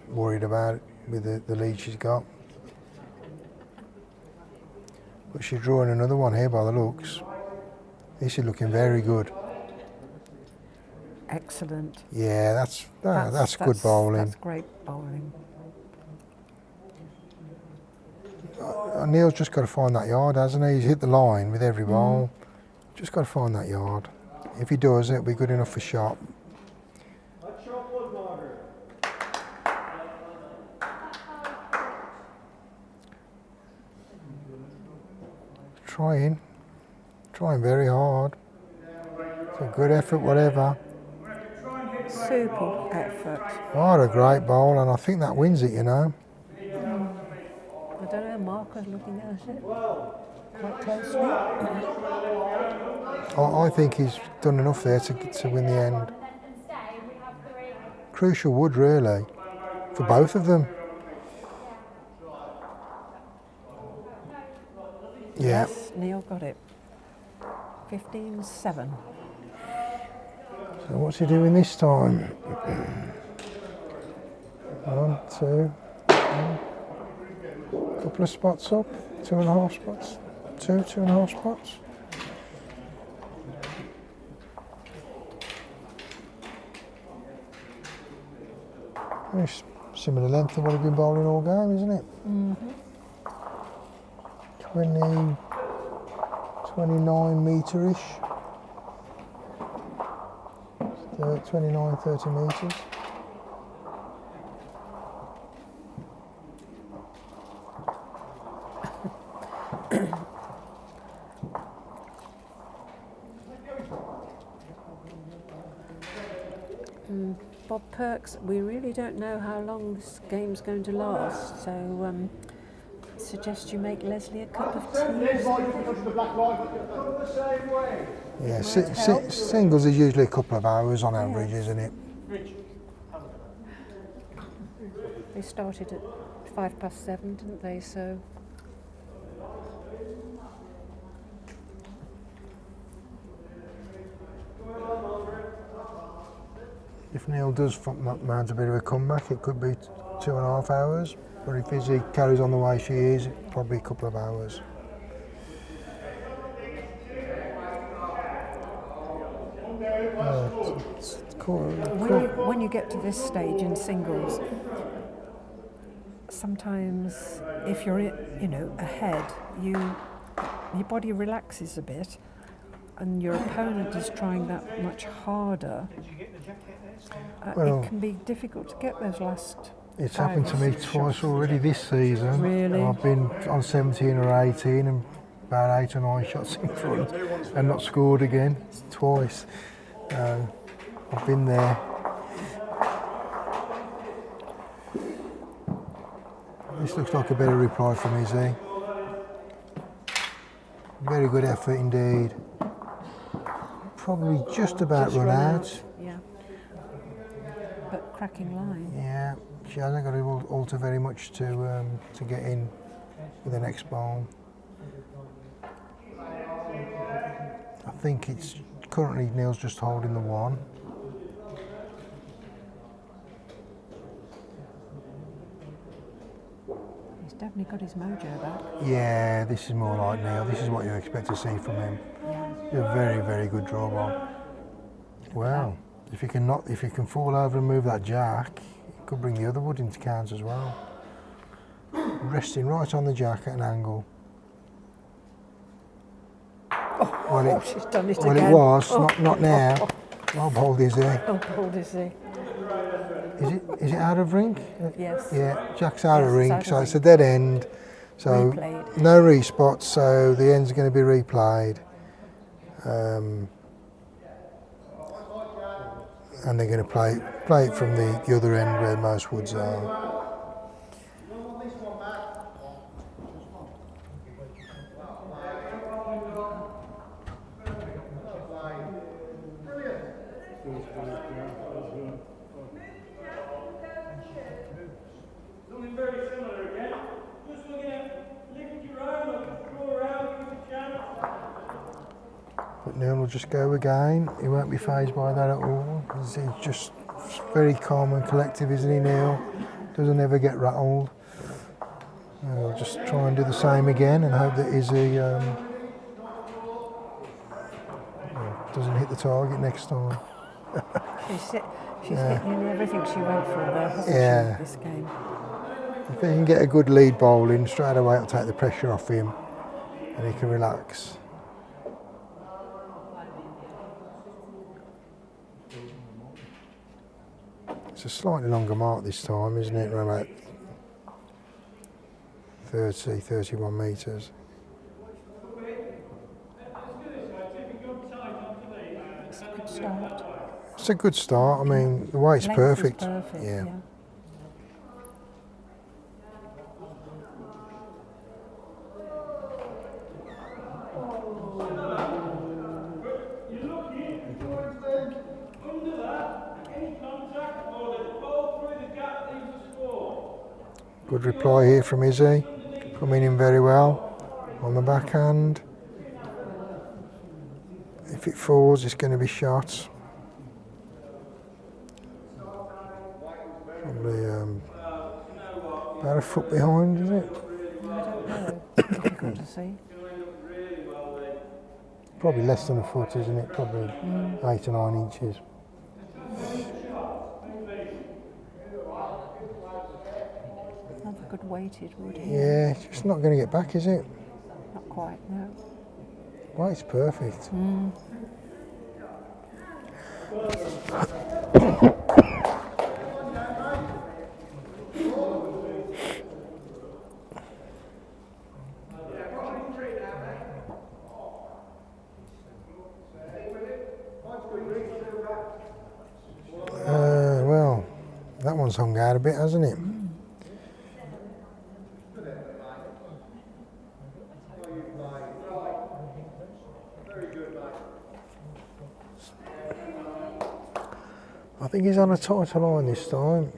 worried about with the lead she's got. But she's drawing another one here by the looks. This is looking very good. Excellent. Yeah, that's good bowling. That's great bowling. Neil's just got to find that yard, hasn't he? He's hit the line with every bowl. Just got to find that yard. If he does, it'll be good enough for shot. That's shot wood, Margaret. Trying very hard. It's a good effort, whatever. Super effort. What a great bowl, and I think that wins it, you know. I don't know, Mark was looking at it quite closely. I think he's done enough there to win the end. Crucial wood, really, for both of them. Yeah. Yes, Neil got it. 15-7. So what's he doing this time? 1, 2, 1. Couple of spots up, 2.5 spots, 2.5 spots. Very similar length to what he's been bowling all game, isn't it? 29 metre-ish. 29, 30 metres. Bob Perks, we really don't know how long this game's going to last, so suggest you make Leslie a cup of tea. Yeah, singles is usually a couple of hours on average, isn't it? They started at 7:05, didn't they? So If Neil does mount a bit of a comeback, it could be 2.5 hours. But if Izzy carries on the way she is, probably a couple of hours. when you get to this stage in singles, sometimes if you're ahead, your body relaxes a bit, and your opponent is trying that much harder. It can be difficult to get those last. It's happened to me twice already this season. Really? I've been on 17 or 18 and about 8 or 9 shots in front and not scored again. It's twice. I've been there. This looks like a better reply from Izzy. Very good effort indeed. Probably just about run out. Yeah. But cracking line. Yeah, she hasn't got to alter very much to get in with the next bowl. I think it's currently Neil's just holding the one. He's definitely got his mojo back. Yeah, this is more like Neil. This is what you expect to see from him. A very, very good draw ball. Well, if you can fall over and move that jack, it could bring the other wood into count as well. Resting right on the jack at an angle. She's done it Well, again. it was, not now. Well bowled, Izzy. Oh, bold is he? Is it out of rink? Yes. Yeah, jack's out of Yes, it's rink, out of so it's a rink. dead end. So Replayed. no respots, so the end's going to be replayed. And they're going to play it from the other end where most woods are. Something very similar again. Just looking at lift your arm up, draw around, give it a chance. But Neil will just go again. He won't be fazed by that at all. He's just very calm and collective, isn't he, Neil? Doesn't ever get rattled. He'll just try and do the same again and hope that Izzy doesn't hit the target next time. She's hit nearly everything she went for there, hasn't Yeah. she, this game? If he can get a good lead bowling, straight away it'll take the pressure off him and he can relax. It's a slightly longer mark this time, isn't it? Around about 30, 31 metres. It's a good start. It's a good start. I mean, the weight's Length perfect. is perfect. Yeah. Good reply here from Izzy. Coming in very well on the backhand. If it falls, it's going to be shot. Probably about a foot behind, is it? I don't know. Difficult to see. Probably less than a foot, isn't it? Probably 8 or 9 inches. Another good weighted wood here. Yeah, it's just not going to get back, is it? quite, no. Well, it's perfect. Well, that one's hung out a bit, hasn't it? I think he's on a tighter line this time.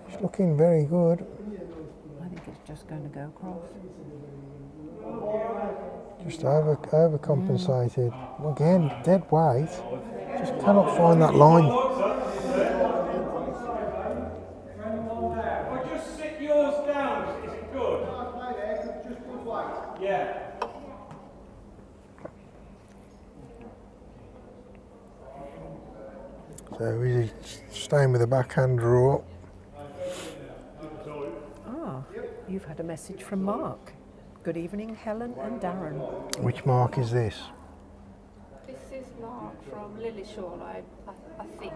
He's looking very good. I think it's just going to go across. Just overcompensated. Again, dead weight. Just cannot find that line. Or just sit yours down. Is it good? Yeah. So he's staying with the backhand draw. Ah, you've had a message from Mark. Good evening, Helen and Darren. Which mark is this? This is Mark from Lillishall, I think.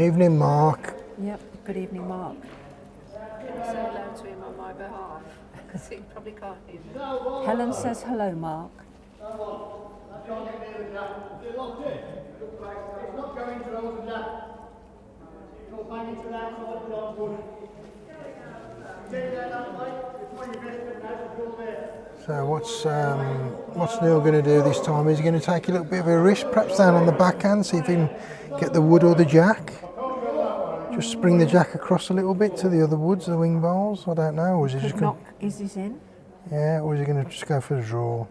Evening, Mark. Yep, good evening, Mark. Can you say hello to him on my behalf? Because he probably can't hear me. Helen says hello, Mark. So what's Neil going to do this time? Is he going to take a little bit of a risk, perhaps down on the backhand, see if he can get the wood or the jack? Just spring the jack across a little bit to the other woods, the wing bowls. I don't know. Or is he just going? Knock Izzy's in. Yeah, or is he going to just go for the draw?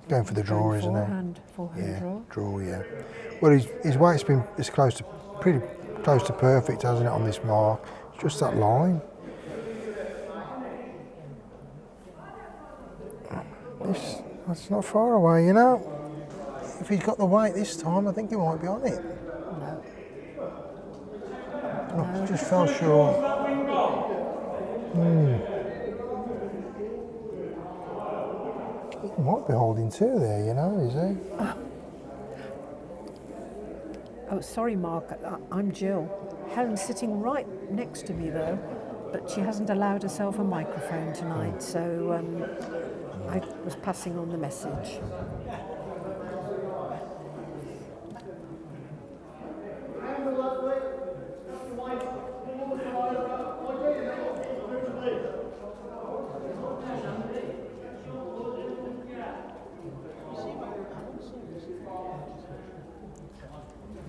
Going for the draw, isn't it? Forehand draw. Draw, yeah. Well, his weight's been pretty close to perfect, hasn't it, on this mark? It's just that line. That's not far away, you know. If he's got the weight this time, I think he might be on it. No, just fell short. He might be holding two there, you know, is he? Oh, sorry, Mark. I'm Jill. Helen's sitting right next to me, though, but she hasn't allowed herself a microphone tonight, so I was passing on the message.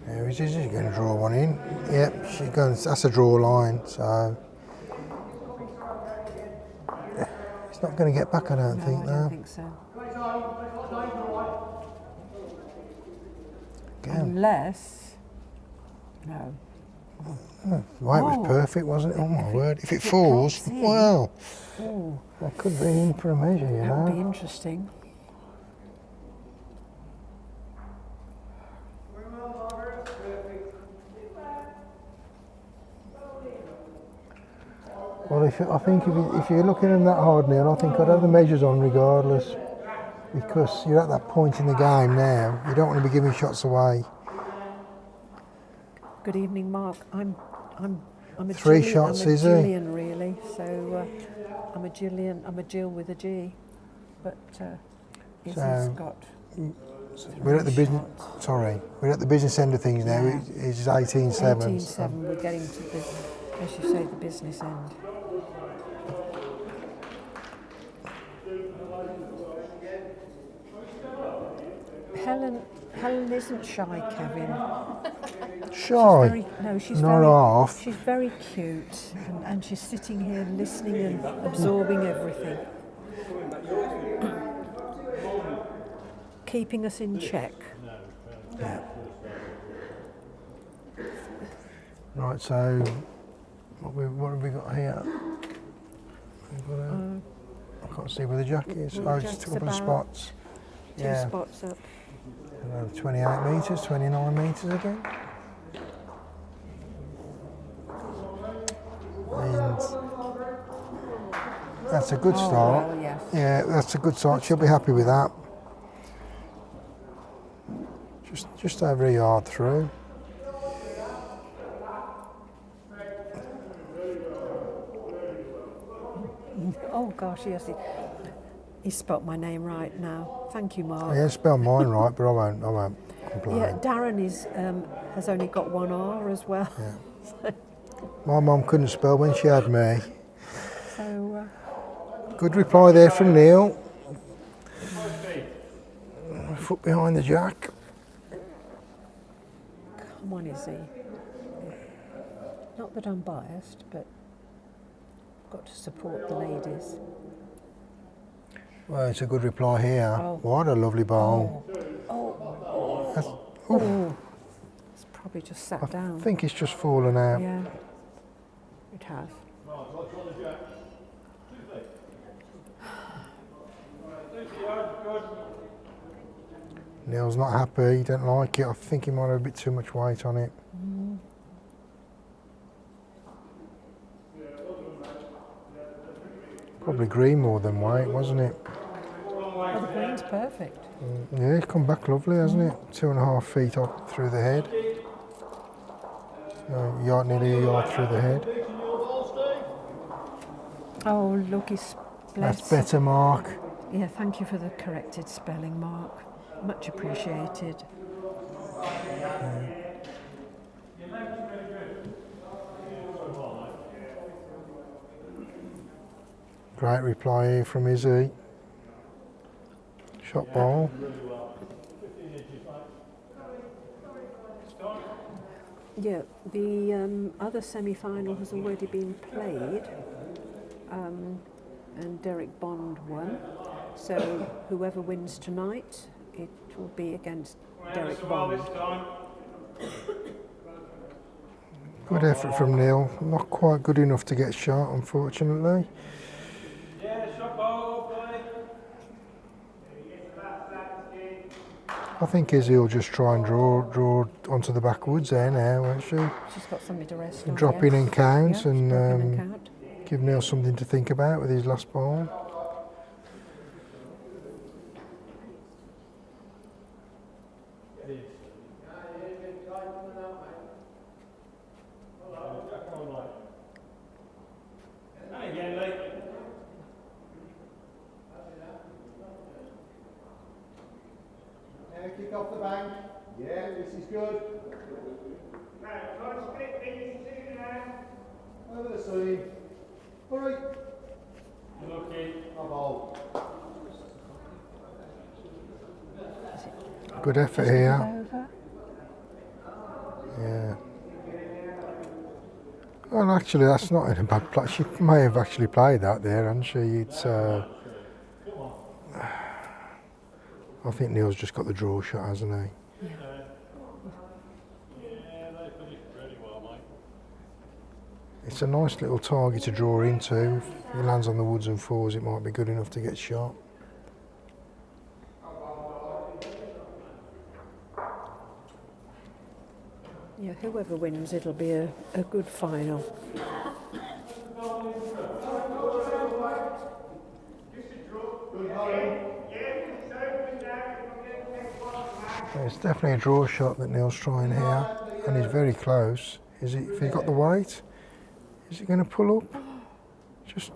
Yeah, she's just going to draw one in. Yep, she's going. That's a draw line, so it's not going to get back. I don't think. I No. don't think so. Again, Unless... No. the weight was perfect, wasn't it? Oh my word! If it falls, drops in. well, Oh, that could be in for a measure, you that would be know. interesting. Well, I think if you're looking at that hard, Neil, I think I'd have the measures on regardless, because you're at that point in the game now. You don't want to be giving shots away. Good evening, Mark. I'm a Three Gillian, shots, I'm a Izzy. Gillian, really. So I'm a Gillian. I'm a Jill with a G, but Izzy's So- got. We're at the business. Sorry, we're at the business end of things now. Yeah. It's 18-7. 18-7. We're getting to the, as you say, the business end. Helen isn't shy, Kevin. Shy. She's Not very, half. She's very cute, and she's sitting here listening and absorbing everything, keeping us in check. Yeah. Right. So, what have we got here? We've got I can't see where the jack is. Well, Oh, the just a jack's couple of about spots. 2 spots up. 28 metres, 29 metres again. And That's a good Oh, start. well, yes. Yeah, that's a good start. She'll be happy with that. Just over a yard through. Oh gosh, yes, he spelt my name right now. Thank you, Mark. Yeah, spell mine right, but I won't complain. Yeah, Darren has only got one R as well. Yeah. My mum couldn't spell when she had me. So, Good reply there from Neil. Foot behind the jack. come on, Izzy. Not that I'm biased, but I've got to support the ladies. Well, it's a good reply here. Oh. What a lovely bowl. Oh, Oh, it's probably just sat I down. think it's just fallen out. Yeah, it has. Neil's not happy, he don't like it. I think he might have a bit too much weight on it. Probably green more than white, wasn't it? Oh, the green's perfect. Yeah, it's come back lovely, hasn't it? 2.5 feet up through the head. Nearly a yard through the head. Oh, look, he's blessed. That's better, Mark. Yeah, thank you for the corrected spelling, Mark. Much appreciated. Great reply here from Izzy. Shot ball. Yeah, the other semi-final has already been played, and Derek Bond won. So whoever wins tonight, it will be against Derek Bond. Good effort from Neil. Not quite good enough to get shot, unfortunately. I think Izzy will just try and draw onto the backwoods there now, won't she? She's got something to rest on. Drop in and count, Yeah, and drop in and count. give Neil something to think about with his last ball. Kick off the bank. Yeah, this is good. Over the seam. Hurry. Good effort here. Over. Yeah. Well, actually, that's not in a bad place. She may have actually played that there, hasn't she? It's. I think Neil's just got the draw shot, hasn't he? Yeah. It's a nice little target to draw into. If he lands on the woods and fours, it might be good enough to get shot. Yeah, whoever wins, it'll be a good final. It's definitely a draw shot that Neil's trying here, and he's very close. Is he? If he got the weight, is he going to pull up? Just.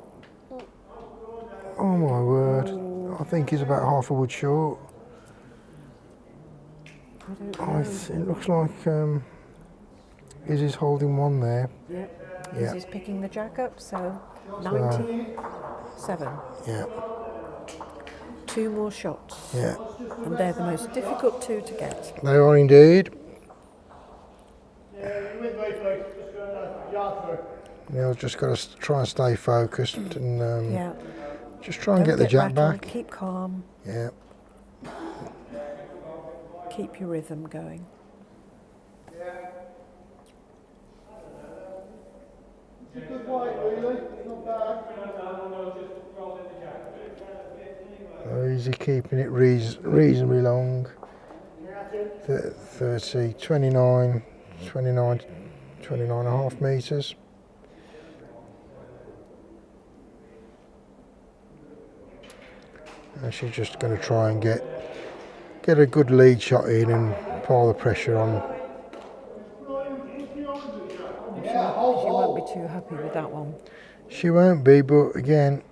Oh my word! I think he's about half a wood short. It looks like Izzy's holding one there. Yeah. Yeah. Izzy's picking the jack up, so 19-7. Yeah, 2 more shots. yeah. And they're the most difficult 2 to get. They are indeed. Neil's just got to try and stay focused and Yeah. just try and Don't get the jack rattled, back. Keep calm. Yeah. Keep your rhythm going. Good weight, really. Not bad. Easy, keeping it reasonably long. 30, 29 and a half metres. And she's just going to try and get a good lead shot in and pile the pressure on. She won't be too happy with that one. She won't be, but again,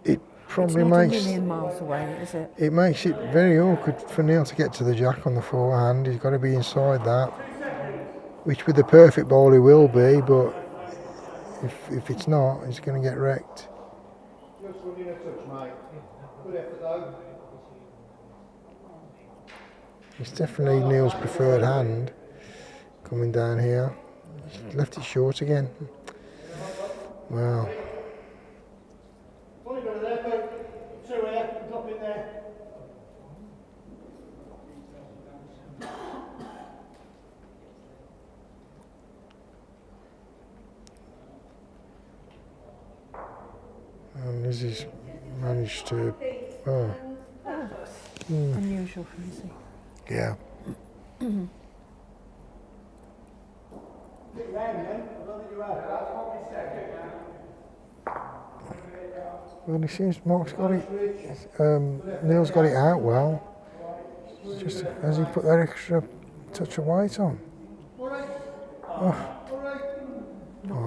it It's probably not a makes million miles away, is it? it makes it very awkward for Neil to get to the jack on the forehand. He's got to be inside that, which with the perfect ball he will be, but if it's not, he's going to get wrecked. Just running a touch, mate. Good effort though. It's definitely Neil's preferred hand coming down here. He's left it short again. Wow. Only got it there, but 2 here, drop in there. And Izzy's managed to, Unusual for Izzy. yeah. Well, he seems Mark's got it. Neil's got it out well. Just as he put that extra touch of weight on. Not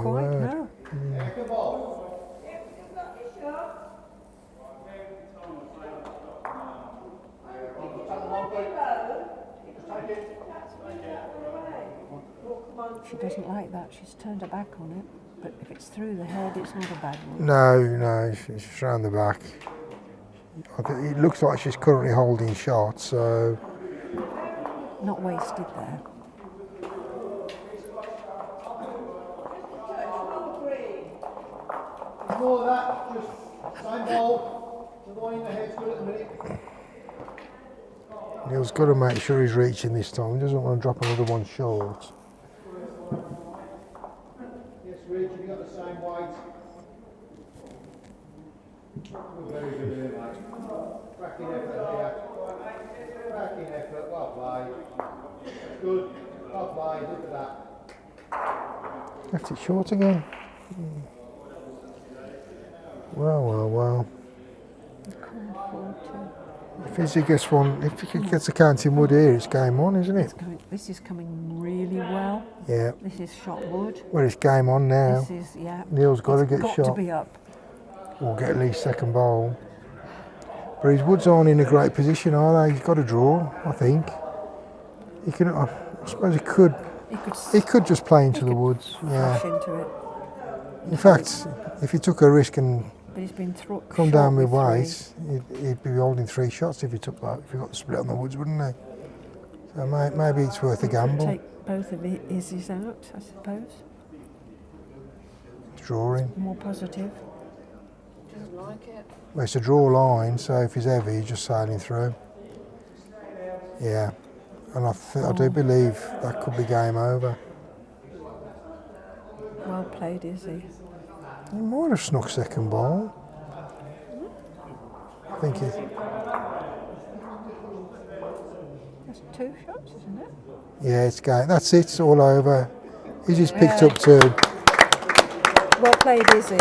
quite, word. no. Good ball. You've got your shot. She doesn't like that. She's turned her back on it. But if it's through the head, it's not a bad one. No, she's round the back. It looks like she's currently holding shot, so Not wasted there. Ignore that, just same ball. The one in the head's good at the minute. Neil's got to make sure he's reaching this time. He doesn't want to drop another one short. Yes, Rich, you got the same weight. Very good here, mate. Cracking effort here. Cracking effort, well played. Good, well played, look at that. Left it short again. Well. If Izzy gets one, if he gets a counting wood here, it's game on, isn't it? This is coming really well. Yeah. This is shot wood. Well, it's game on now. This is, yeah. Neil's got to get got shot. to be up. Or get at least second bowl. But his woods aren't in a great position, are they? He's got to draw, I think. He can. I suppose he could. He could just play into the woods. Yeah. Flash into it. In fact, if he took a risk and But he's been come down with weight, he'd be holding 3 shots if he took that. If he got the split on the woods, wouldn't he? So maybe it's worth a gamble. Take both of Izzy's out, I suppose. Drawing. More positive. Doesn't like it. Well, it's a draw line, so if he's heavy, he's just sailing through. Yeah, and I do believe that could be game over. Well played, Izzy. He might have snuck second ball. I think he. That's 2 shots, isn't it? Yeah, it's game. That's it. It's all over. He's just picked up 2. Well played, Izzy.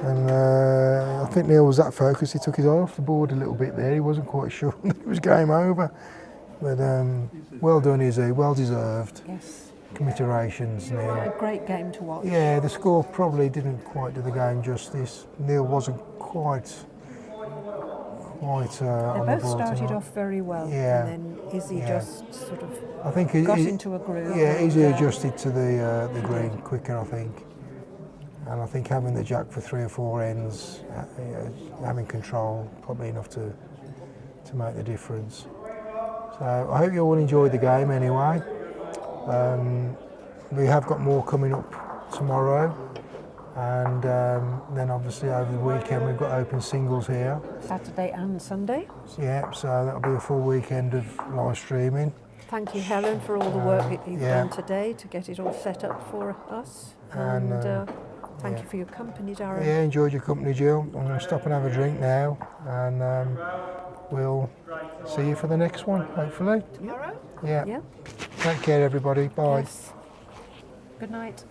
And I think Neil was that focused, he took his eye off the board a little bit there. He wasn't quite sure that it was game over. But well done, Izzy. Well deserved. Yes. Commiserations, Neil. A great game to watch. Yeah, the score probably didn't quite do the game justice. Neil wasn't quite They on the both ball started tonight. off very well, Yeah. and then Izzy Yeah. just sort of I think got into a groove. Yeah, and, Izzy adjusted to the green quicker, I think. And I think having the jack for 3 or 4 ends, having control, probably enough to make the difference. So I hope you all enjoyed the game anyway. We have got more coming up tomorrow, and then obviously over the weekend we've got open singles here. Saturday and Sunday. Yeah, so that'll be a full weekend of live streaming. Thank you, Helen, for all the work that you've yeah. done today to get it all set up for us. And, Thank yeah. you for your company, Darren. Yeah, enjoyed your company, Jill. I'm going to stop and have a drink now, and we'll see you for the next one, hopefully. Tomorrow? Yeah. Yeah. Take care, everybody. Bye. Yes. Good night.